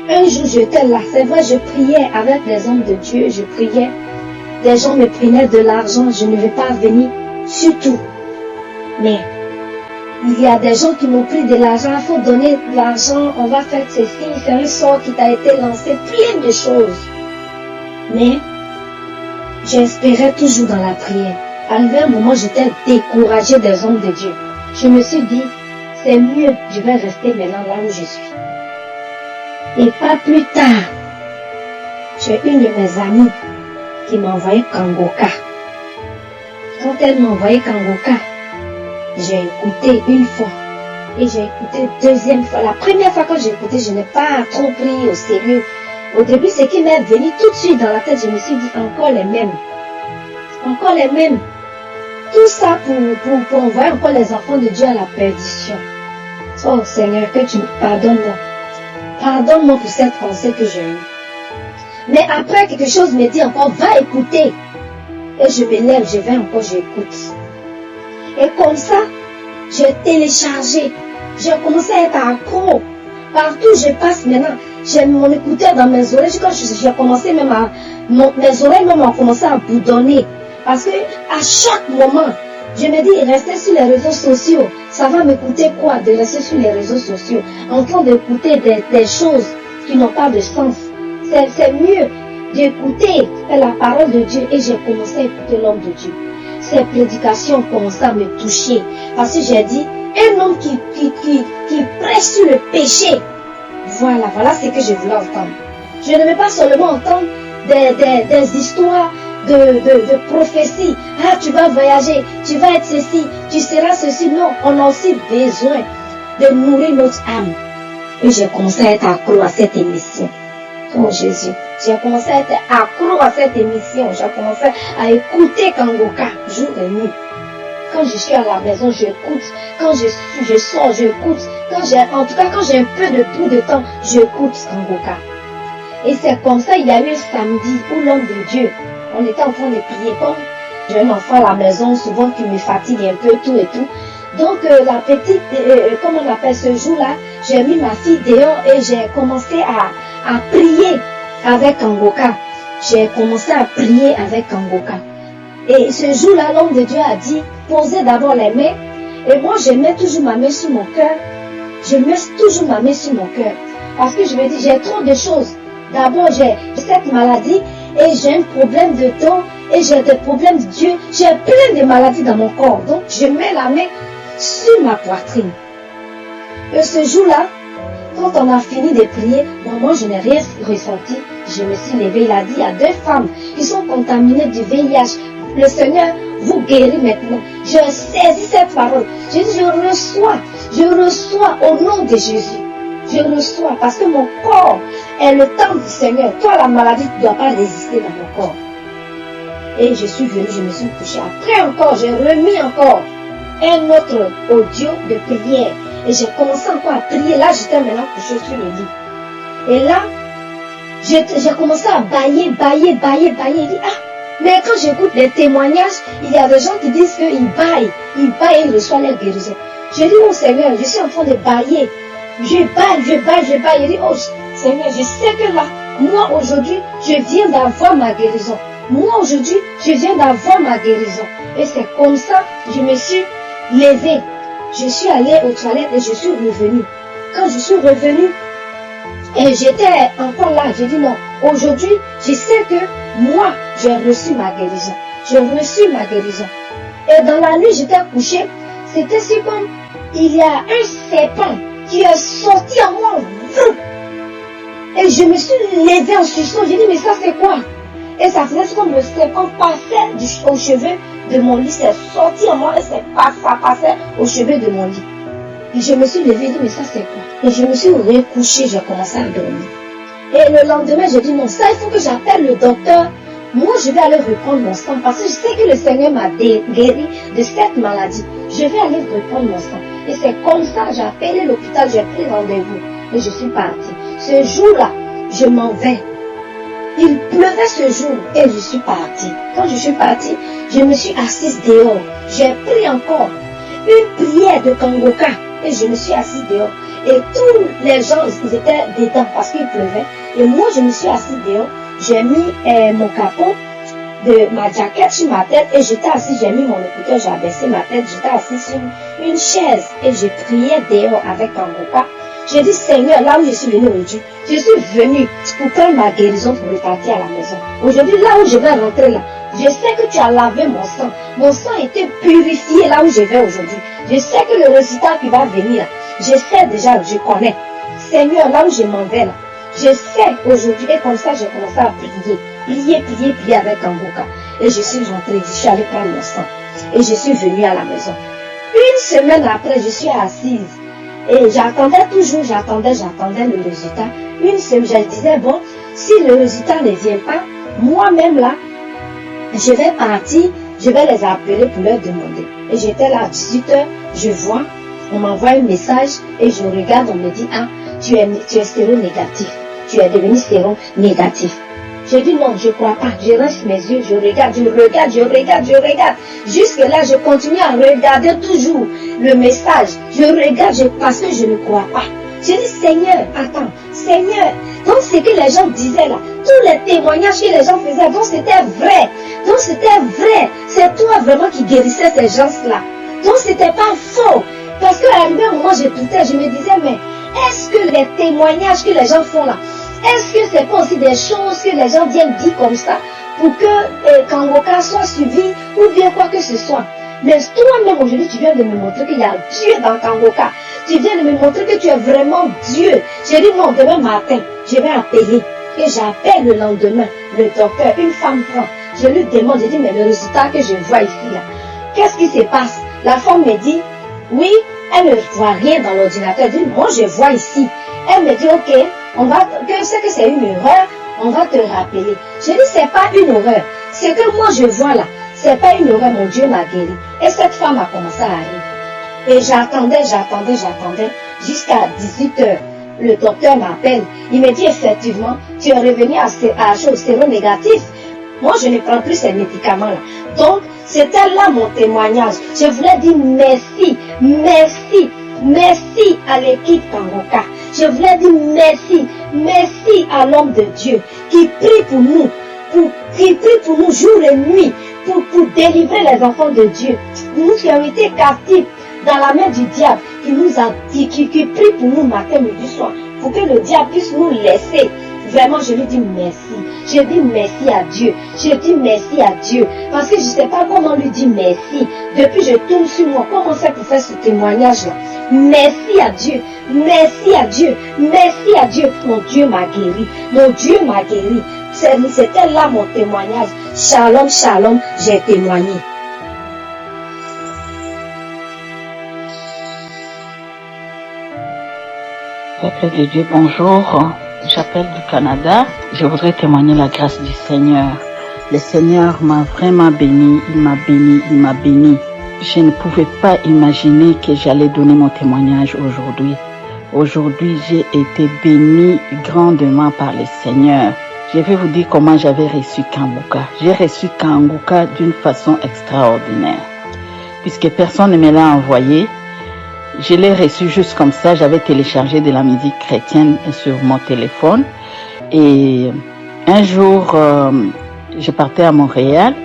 Un jour, j'étais là. C'est vrai, je priais avec les hommes de Dieu. Je priais. Des gens me prenaient de l'argent. Je ne vais pas venir. Surtout. Mais, il y a des gens qui m'ont pris de l'argent. Il faut donner de l'argent. On va faire ceci. C'est un sort qui t'a été lancé. Plein de choses. Mais, j'espérais toujours dans la prière. Arrivé un moment, j'étais découragée des hommes de Dieu. Je me suis dit, c'est mieux, je vais rester maintenant là où je suis. Et pas plus tard, j'ai une de mes amies qui m'a envoyé Kangoka. Quand elle m'a envoyé Kangoka, j'ai écouté une fois. Et j'ai écouté deuxième fois. La première fois que j'ai écouté, je n'ai pas trop pris au sérieux. Au début, ce qui m'est venu tout de suite dans la tête, je me suis dit, encore les mêmes. Encore les mêmes. Tout ça pour envoyer encore les enfants de Dieu à la perdition. Oh Seigneur, que tu me pardonnes-moi. Pardonne-moi pour cette pensée que j'ai eue. Mais après, quelque chose me dit encore, va écouter. Et je me lève, je vais encore, j'écoute. Et comme ça, j'ai téléchargé. J'ai commencé à être accro. Partout où je passe maintenant, j'ai mon écouteur dans mes oreilles. Quand j'ai commencé même à... mes oreilles même ont commencé à boudonner. Parce que à chaque moment, je me dis, rester sur les réseaux sociaux, ça va me coûter quoi de rester sur les réseaux sociaux, en train d'écouter des choses qui n'ont pas de sens. C'est mieux d'écouter la parole de Dieu. Et j'ai commencé à écouter l'homme de Dieu. Ces prédications ont commencé à me toucher. Parce que j'ai dit, un homme qui prêche sur le péché, voilà ce que je voulais entendre. Je ne veux pas seulement entendre des histoires de prophétie. Ah, tu vas voyager, tu vas être ceci, tu seras ceci. Non, on a aussi besoin de nourrir notre âme. Et j'ai commencé à être accro à cette émission. Oh Jésus, j'ai commencé à être accro à cette émission. J'ai commencé à écouter Kangoka jour et nuit. Quand je suis à la maison, j'écoute. Quand je sors, j'écoute. En tout cas, quand j'ai un peu de bout de temps, j'écoute Kangoka. Et c'est comme ça, il y a eu un samedi où l'homme de Dieu, on était en train de prier. Comme j'ai un enfant à la maison, souvent qui me fatigue un peu, tout et tout. Donc, la petite, comme on appelle ce jour-là, j'ai mis ma fille dehors et j'ai commencé à prier avec Kangoka. J'ai commencé à prier avec Kangoka. Et ce jour-là, l'homme de Dieu a dit, posez d'abord les mains. Et moi, je mets toujours ma main sur mon cœur. Je mets toujours ma main sur mon cœur. Parce que je me dis, j'ai trop de choses. D'abord, j'ai cette maladie et j'ai un problème de dents et j'ai des problèmes de Dieu. J'ai plein de maladies dans mon corps. Donc, je mets la main sur ma poitrine. Et ce jour-là, quand on a fini de prier, moi, je n'ai rien ressenti. Je me suis levée. Il a dit, il y a 2 femmes qui sont contaminées du VIH. Le Seigneur vous guérit maintenant. Je saisis cette parole. Je dis, je reçois au nom de Jésus. Je reçois parce que mon corps est le temple du Seigneur. Toi, la maladie, tu ne dois pas résister dans mon corps. Et je suis venue, je me suis couchée. Après encore, j'ai remis encore un autre audio de prière. Et j'ai commencé encore à prier. Là, j'étais maintenant couchée sur le lit. Et là, j'ai commencé à bailler. Il dit, mais quand j'écoute les témoignages, il y a des gens qui disent qu'ils baillent et ils reçoivent leur guérison. Je dis, oh Seigneur, je suis en train de bailler. Je baille. Il dit, oh Seigneur, je sais que là, moi aujourd'hui, je viens d'avoir ma guérison. Moi aujourd'hui, je viens d'avoir ma guérison. Et c'est comme ça, je me suis levée. Je suis allée aux toilettes et je suis revenue. Quand je suis revenue, et j'étais encore là, j'ai dit non, aujourd'hui, je sais que moi, j'ai reçu ma guérison. J'ai reçu ma guérison. Et dans la nuit, j'étais couchée. C'était si comme il y a un serpent qui est sorti en moi. Et je me suis levée en sursaut. J'ai dit, mais ça c'est quoi? Et ça faisait comme le serpent passait aux cheveux de mon lit. C'est sorti en moi et ça passait aux cheveux de mon lit. Et je me suis levée et dit, mais ça c'est quoi? Et je me suis recouchée, j'ai commencé à dormir. Et le lendemain, j'ai dit, non, ça il faut que j'appelle le docteur moi je vais aller reprendre mon sang parce que je sais que le Seigneur m'a guéri de cette maladie. Je vais aller reprendre mon sang. Et c'est comme ça, j'ai appelé l'hôpital, j'ai pris rendez-vous et je suis partie. Ce jour-là, je m'en vais. Il pleuvait ce jour et je suis partie. Quand je suis partie, je me suis assise dehors. J'ai pris encore une prière de Kangoka et je me suis assise dehors. Et tous les gens, ils étaient dedans parce qu'il pleuvait. Et moi, je me suis assise dehors. J'ai mis mon capot de ma jaquette sur ma tête et j'étais assise, j'ai mis mon écouteur, j'ai abaissé ma tête, j'étais assise sur une chaise et je priais dehors avec Kangoka. J'ai dit, Seigneur, là où je suis venue aujourd'hui, je suis venue pour prendre ma guérison pour repartir à la maison. Aujourd'hui, là où je vais rentrer là, je sais que tu as lavé mon sang. Mon sang était purifié là où je vais aujourd'hui. Je sais que le résultat qui va venir là, je sais déjà, je connais. Seigneur, là où je m'en vais là, je sais aujourd'hui, et comme ça, j'ai commencé à prier avec Kangoka. Et je suis rentrée, je suis allée prendre mon sang. Et je suis venue à la maison. Une semaine après, je suis assise. Et j'attendais toujours, j'attendais le résultat. Une semaine, je disais, bon, si le résultat ne vient pas, moi-même là, je vais partir, je vais les appeler pour leur demander. Et j'étais là à 18h, je vois, on m'envoie un message et je regarde, on me dit, ah, tu es séronégatif. Tu es devenu séronégatif. J'ai dit non, je ne crois pas. Je rince mes yeux, je regarde. Jusque là, je continue à regarder toujours le message. Je regarde parce que je ne crois pas. J'ai dit, Seigneur, attends, Seigneur. Donc, ce que les gens disaient là, tous les témoignages que les gens faisaient, donc c'était vrai. Donc, c'était vrai. C'est toi vraiment qui guérissais ces gens-là. Donc, c'était pas faux. Parce qu'à un moment, j'écoutais, je me disais, mais est-ce que les témoignages que les gens font là, est-ce que c'est pas aussi des choses que les gens viennent dire comme ça pour que Kangoka soit suivi ou bien quoi que ce soit? Mais toi-même aujourd'hui, tu viens de me montrer qu'il y a Dieu dans Kangoka. Tu viens de me montrer que tu es vraiment Dieu. J'ai dit non, demain matin, je vais appeler. Et j'appelle le lendemain, le docteur, une femme prend. Je lui demande, je dis, mais le résultat que je vois ici là, qu'est-ce qui se passe? La femme me dit, oui, elle ne voit rien dans l'ordinateur. Elle dit, moi je vois ici. Elle me dit, ok, je sais que c'est une erreur, on va te rappeler. Je dis, c'est pas une erreur. Ce que moi je vois là, c'est pas une erreur, mon Dieu m'a guéri. Et cette femme a commencé à arriver. Et j'attendais, jusqu'à 18h. Le docteur m'appelle. Il me dit, effectivement, tu es revenu à séronégatif. Moi, je ne prends plus ces médicaments-là. Donc, c'était là mon témoignage. Je voulais dire merci à l'équipe Kangoka. Je voulais dire merci à l'homme de Dieu qui prie pour nous, jour et nuit, pour délivrer les enfants de Dieu. Nous qui avons été captifs dans la main du diable, qui prie pour nous matin, midi, soir, pour que le diable puisse nous laisser. Vraiment, je lui dis merci. Je dis merci à Dieu. Je dis merci à Dieu. Parce que je ne sais pas comment lui dire merci. Depuis, je tourne sur moi. Comment c'est pour faire ce témoignage-là? Merci à Dieu. Merci à Dieu. Merci à Dieu. Mon Dieu m'a guéri. Mon Dieu m'a guéri. C'était là mon témoignage. Shalom, shalom, j'ai témoigné. Peuple de Dieu, bonjour. J'appelle du Canada. Je voudrais témoigner la grâce du Seigneur. Le Seigneur m'a vraiment béni. Il m'a béni. Je ne pouvais pas imaginer que j'allais donner mon témoignage aujourd'hui. Aujourd'hui, j'ai été béni grandement par le Seigneur. Je vais vous dire comment j'avais reçu Kangoka. J'ai reçu Kangoka d'une façon extraordinaire. Puisque personne ne me l'a envoyé, je l'ai reçu juste comme ça. J'avais téléchargé de la musique chrétienne sur mon téléphone. Et un jour, je partais à Montréal.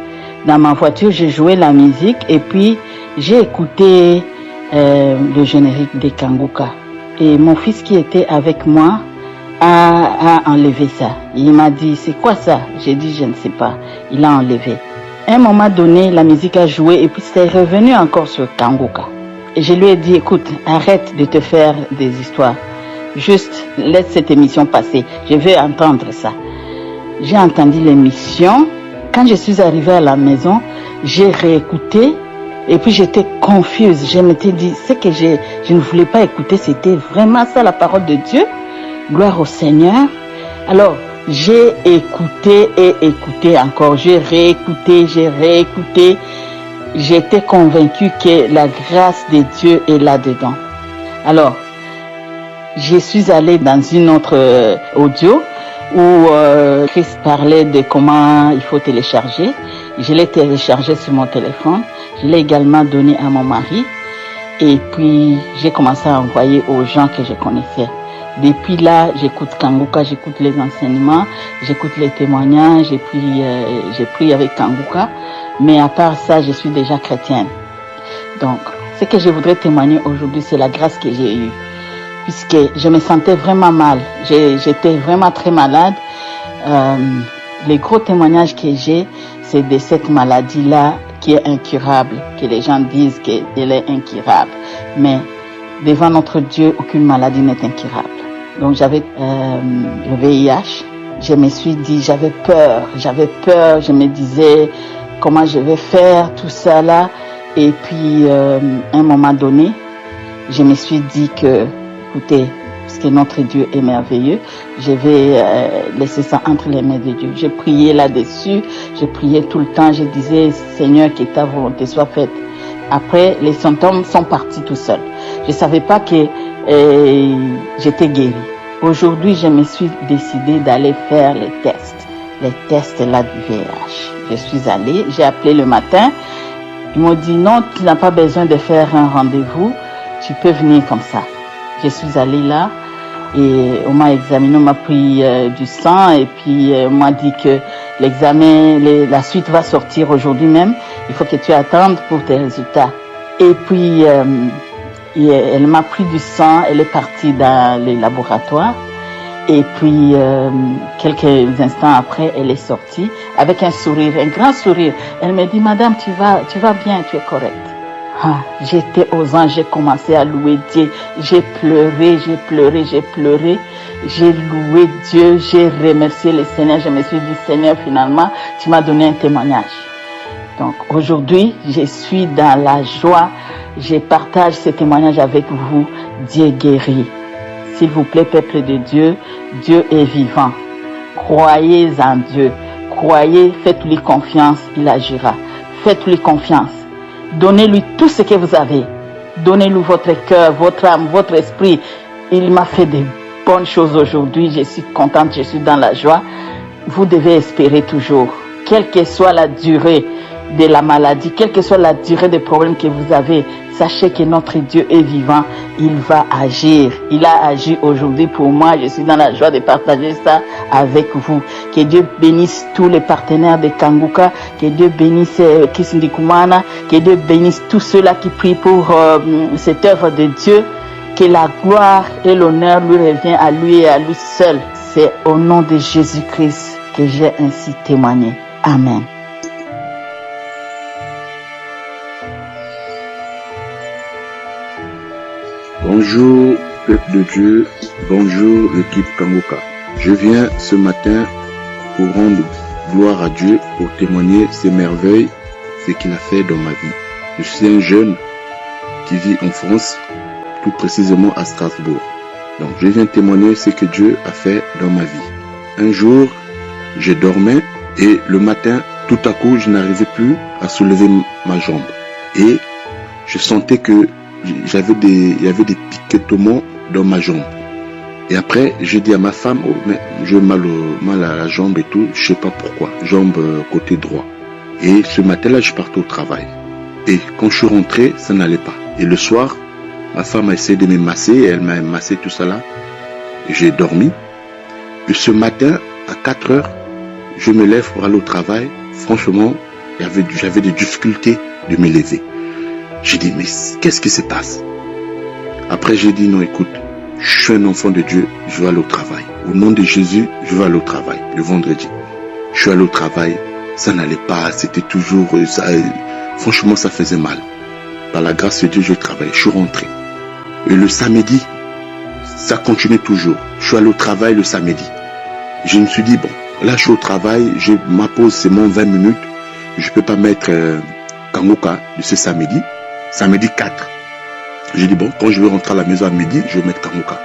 Dans ma voiture, j'ai joué la musique et puis j'ai écouté le générique de Kangoka. Et mon fils qui était avec moi a enlevé ça. Il m'a dit, c'est quoi ça? J'ai dit, je ne sais pas. Il a enlevé. À un moment donné, la musique a joué et puis c'est revenu encore sur Kangoka. Et je lui ai dit, écoute, arrête de te faire des histoires. Juste, laisse cette émission passer. Je veux entendre ça. J'ai entendu l'émission. Quand je suis arrivée à la maison, j'ai réécouté. Et puis j'étais confuse. Je m'étais dit, ce que je ne voulais pas écouter, c'était vraiment ça la parole de Dieu. Gloire au Seigneur. Alors, J'ai écouté et écouté encore. J'ai réécouté. J'étais convaincue que la grâce de Dieu est là-dedans. Alors, je suis allée dans une autre audio où Chris parlait de comment il faut télécharger. Je l'ai téléchargé sur mon téléphone. Je l'ai également donné à mon mari. Et puis, j'ai commencé à envoyer aux gens que je connaissais. Depuis là, j'écoute Kanguka, j'écoute les enseignements, j'écoute les témoignages, et puis j'ai prié avec Kanguka. Mais à part ça, je suis déjà chrétienne. Donc, ce que je voudrais témoigner aujourd'hui, c'est la grâce que j'ai eue. Puisque je me sentais vraiment mal. J'étais vraiment très malade. Les gros témoignages que j'ai, c'est de cette maladie-là qui est incurable, que les gens disent qu'elle est incurable. Mais devant notre Dieu, aucune maladie n'est incurable. Donc j'avais le VIH. Je me suis dit, j'avais peur. Je me disais, comment je vais faire tout ça là. Et puis, à un moment donné, je me suis dit que, écoutez, parce que notre Dieu est merveilleux, je vais laisser ça entre les mains de Dieu. Je priais là-dessus, je priais tout le temps, je disais, Seigneur, que ta volonté soit faite. Après, les symptômes sont partis tout seuls. Je ne savais pas que j'étais guérie. Aujourd'hui, je me suis décidée d'aller faire les tests là du VIH. Je suis allée, j'ai appelé le matin. Ils m'ont dit, non, tu n'as pas besoin de faire un rendez-vous, tu peux venir comme ça. Je suis allée là et on m'a examiné, on m'a pris du sang et puis on m'a dit que l'examen, la suite va sortir aujourd'hui même. Il faut que tu attendes pour tes résultats. Et puis elle m'a pris du sang, elle est partie dans le laboratoire et puis quelques instants après, elle est sortie avec un sourire, un grand sourire. Elle me dit, Madame, tu vas bien, tu es correcte. Ah, j'étais aux anges, j'ai commencé à louer Dieu, j'ai pleuré, j'ai loué Dieu, j'ai remercié le Seigneur, je me suis dit, Seigneur, finalement, tu m'as donné un témoignage. Donc aujourd'hui, je suis dans la joie, je partage ce témoignage avec vous, Dieu guérit. S'il vous plaît, peuple de Dieu, Dieu est vivant. Croyez en Dieu, croyez, faites-lui confiance, il agira. Faites-lui confiance. Donnez-lui tout ce que vous avez. Donnez-lui votre cœur, votre âme, votre esprit. Il m'a fait de bonnes choses aujourd'hui. Je suis contente, je suis dans la joie. Vous devez espérer toujours. Quelle que soit la durée de la maladie, quelle que soit la durée des problèmes que vous avez, sachez que notre Dieu est vivant. Il va agir. Il a agi aujourd'hui pour moi. Je suis dans la joie de partager ça avec vous. Que Dieu bénisse tous les partenaires de Kanguka. Que Dieu bénisse Kisindi Kumana. Que Dieu bénisse tous ceux-là qui prient pour cette œuvre de Dieu. Que la gloire et l'honneur lui reviennent à lui et à lui seul. C'est au nom de Jésus-Christ que j'ai ainsi témoigné. Amen. Bonjour peuple de Dieu, bonjour l'équipe Kanguka. Je viens ce matin pour rendre gloire à Dieu, pour témoigner ses merveilles, ce qu'il a fait dans ma vie. Je suis un jeune qui vit en France, tout précisément à Strasbourg. Donc je viens témoigner ce que Dieu a fait dans ma vie. Un jour, je dormais et le matin, tout à coup, je n'arrivais plus à soulever ma jambe. Et je sentais que il y avait des piquetements dans ma jambe. Et après, j'ai dit à ma femme, oh, mais j'ai mal à la jambe et tout, je sais pas pourquoi, jambe côté droit. Et ce matin-là, je partais au travail. Et quand je suis rentré, ça n'allait pas. Et le soir, ma femme a essayé de me masser, elle m'a massé tout ça là. J'ai dormi. Et ce matin, à 4 heures, je me lève pour aller au travail. Franchement, j'avais des difficultés de me lever. J'ai dit, mais qu'est-ce qui se passe? Après, j'ai dit, non, écoute, je suis un enfant de Dieu, je vais aller au travail. Au nom de Jésus, je vais aller au travail, le vendredi. Je suis allé au travail, ça n'allait pas, c'était toujours, franchement, ça faisait mal. Par la grâce de Dieu, je travaillais, je suis rentré. Et le samedi, ça continuait toujours. Je suis allé au travail le samedi. Je me suis dit, bon, là, je suis au travail, ma pause, c'est mon 20 minutes. Je ne peux pas mettre Kanguka de ce samedi. Samedi 4. J'ai dit, bon, quand je vais rentrer à la maison à midi, je vais mettre Kanguka.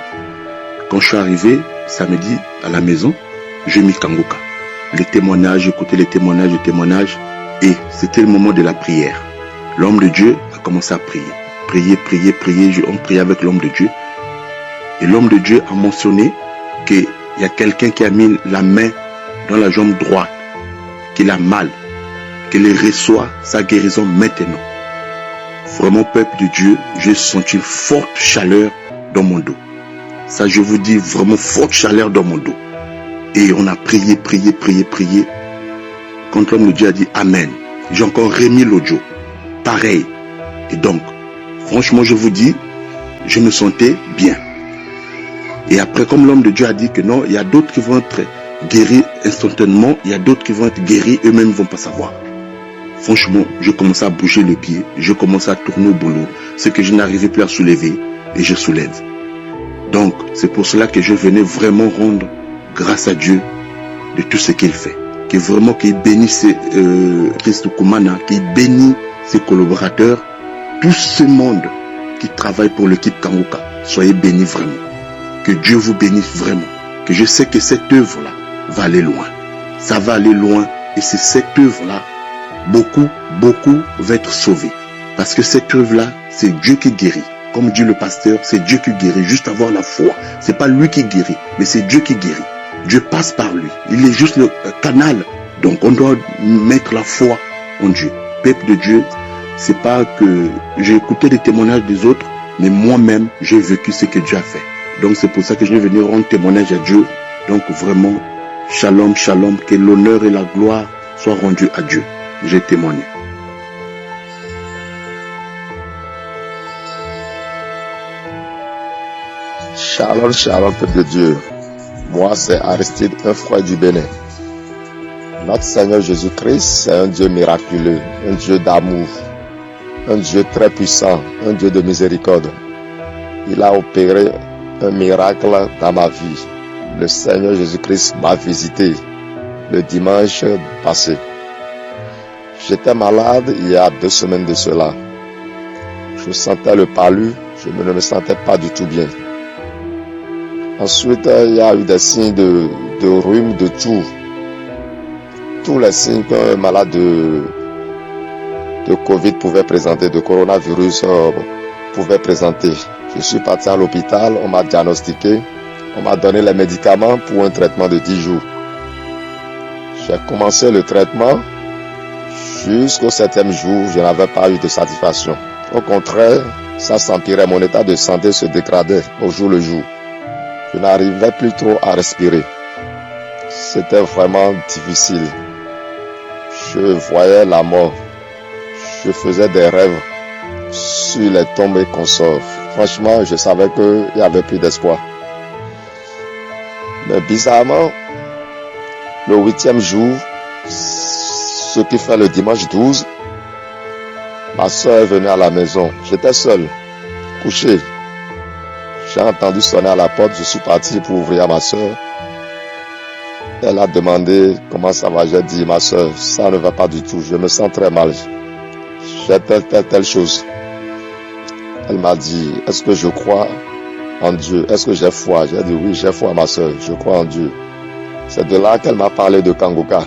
Quand je suis arrivé samedi à la maison, j'ai mis Kanguka. Les témoignages, j'écoutais les témoignages. Et c'était le moment de la prière. L'homme de Dieu a commencé à prier. Prier. On priait avec l'homme de Dieu. Et l'homme de Dieu a mentionné qu'il y a quelqu'un qui a mis la main dans la jambe droite, qu'il a mal, qu'il reçoit sa guérison maintenant. Vraiment, peuple de Dieu, j'ai senti une forte chaleur dans mon dos. Ça, je vous dis, vraiment forte chaleur dans mon dos. Et on a prié. Quand l'homme de Dieu a dit Amen, j'ai encore remis l'audio. Pareil. Et donc, franchement, je vous dis, je me sentais bien. Et après, comme l'homme de Dieu a dit que non, il y a d'autres qui vont être guéris instantanément, il y a d'autres qui vont être guéris, eux-mêmes ne vont pas savoir. Franchement, je commençais à bouger les pieds, je commençais à tourner au boulot, ce que je n'arrivais plus à soulever, et je soulève. Donc, c'est pour cela que je venais vraiment rendre grâce à Dieu de tout ce qu'il fait. Que vraiment qu'il bénisse Christ Koumana, qu'il bénisse ses collaborateurs, tout ce monde qui travaille pour l'équipe Kanguka. Soyez bénis vraiment. Que Dieu vous bénisse vraiment. Que je sais que cette œuvre-là va aller loin. Ça va aller loin. Et c'est cette œuvre-là, beaucoup vont être sauvés. Parce que cette œuvre-là, c'est Dieu qui guérit. Comme dit le pasteur, c'est Dieu qui guérit. Juste avoir la foi. C'est pas lui qui guérit, mais c'est Dieu qui guérit. Dieu passe par lui. Il est juste le canal. Donc on doit mettre la foi en Dieu. Peuple de Dieu, c'est pas que j'ai écouté les témoignages des autres, mais moi-même, j'ai vécu ce que Dieu a fait. Donc c'est pour ça que je vais venir rendre témoignage à Dieu. Donc vraiment, shalom, que l'honneur et la gloire soient rendus à Dieu. J'ai témoigné. Shalom, peuple de Dieu. Moi, c'est Aristide, un frère du Bénin. Notre Seigneur Jésus-Christ, c'est un Dieu miraculeux, un Dieu d'amour, un Dieu très puissant, un Dieu de miséricorde. Il a opéré un miracle dans ma vie. Le Seigneur Jésus-Christ m'a visité le dimanche passé. J'étais malade il y a 2 semaines de cela. Je sentais le palu, je ne me sentais pas du tout bien. Ensuite, il y a eu des signes de rhume, de toux. Tous les signes qu'un malade de Covid pouvait présenter, de coronavirus pouvait présenter. Je suis parti à l'hôpital, on m'a diagnostiqué, on m'a donné les médicaments pour un traitement de 10 jours. J'ai commencé le traitement, jusqu'au 7e jour, je n'avais pas eu de satisfaction. Au contraire, ça s'empirait, mon état de santé se dégradait au jour le jour. Je n'arrivais plus trop à respirer. C'était vraiment difficile. Je voyais la mort. Je faisais des rêves sur les tombes et consorts. Franchement, je savais qu'il n'y avait plus d'espoir. Mais bizarrement, le 8e jour, ce qui fait le dimanche 12, ma soeur est venue à la maison. J'étais seul, couché. J'ai entendu sonner à la porte, je suis parti pour ouvrir à ma soeur. Elle a demandé comment ça va. J'ai dit, ma soeur, ça ne va pas du tout, je me sens très mal. J'ai telle chose. Elle m'a dit, est-ce que je crois en Dieu? Est-ce que j'ai foi? J'ai dit, oui, j'ai foi, ma soeur, je crois en Dieu. C'est de là qu'elle m'a parlé de Kanguka.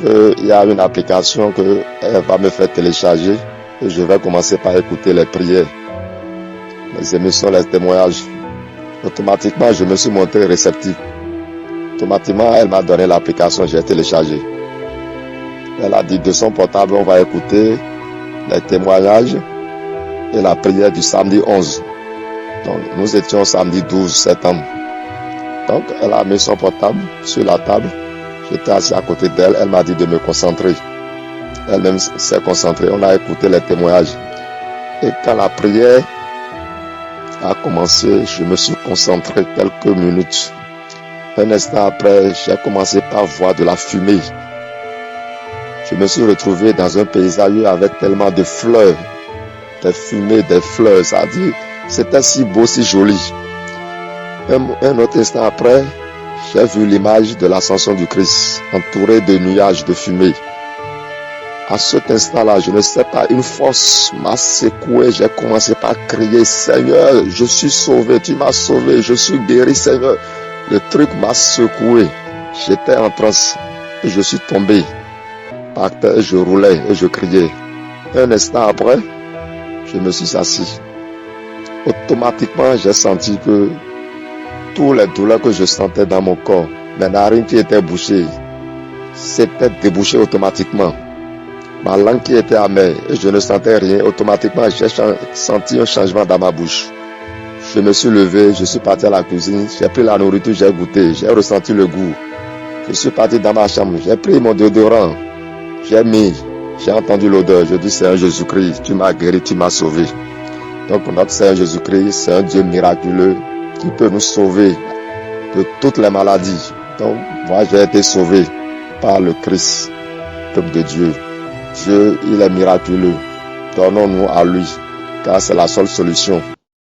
Il y a une application qu'elle va me faire télécharger et je vais commencer par écouter les prières, les émissions, les témoignages. Automatiquement, je me suis montré réceptif. Automatiquement, elle m'a donné l'application, j'ai téléchargé. Elle a dit de son portable, on va écouter les témoignages et la prière du samedi 11. Donc, nous étions samedi 12 septembre. Donc, elle a mis son portable sur la table. J'étais assis à côté d'elle, elle m'a dit de me concentrer. Elle-même s'est concentrée, on a écouté les témoignages. Et quand la prière a commencé, je me suis concentré quelques minutes. Un instant après, j'ai commencé par voir de la fumée. Je me suis retrouvé dans un paysage avec tellement de fleurs, des fumées, des fleurs, ça dit, c'était si beau, si joli. Un autre instant après, j'ai vu l'image de l'ascension du Christ, entouré de nuages de fumée. À cet instant-là, je ne sais pas, une force m'a secoué, j'ai commencé par crier, Seigneur, je suis sauvé, tu m'as sauvé, je suis guéri, Seigneur. Le truc m'a secoué. J'étais en transe et je suis tombé par terre et je roulais et je criais. Un instant après, je me suis assis. Automatiquement, j'ai senti que tous les douleurs que je sentais dans mon corps, mes narines qui étaient bouchées, s'étaient débouchées automatiquement. Ma langue qui était amère et je ne sentais rien, automatiquement j'ai senti un changement dans ma bouche. Je me suis levé, je suis parti à la cuisine, j'ai pris la nourriture, j'ai goûté, j'ai ressenti le goût. Je suis parti dans ma chambre, j'ai pris mon déodorant, j'ai entendu l'odeur, je dis Seigneur Jésus-Christ, tu m'as guéri, tu m'as sauvé. Donc notre Seigneur Jésus-Christ, c'est un Dieu miraculeux qui peut nous sauver de toutes les maladies. Donc moi j'ai été sauvé par le Christ, peuple de Dieu. Dieu, il est miraculeux. Donnons-nous à lui, car c'est la seule solution.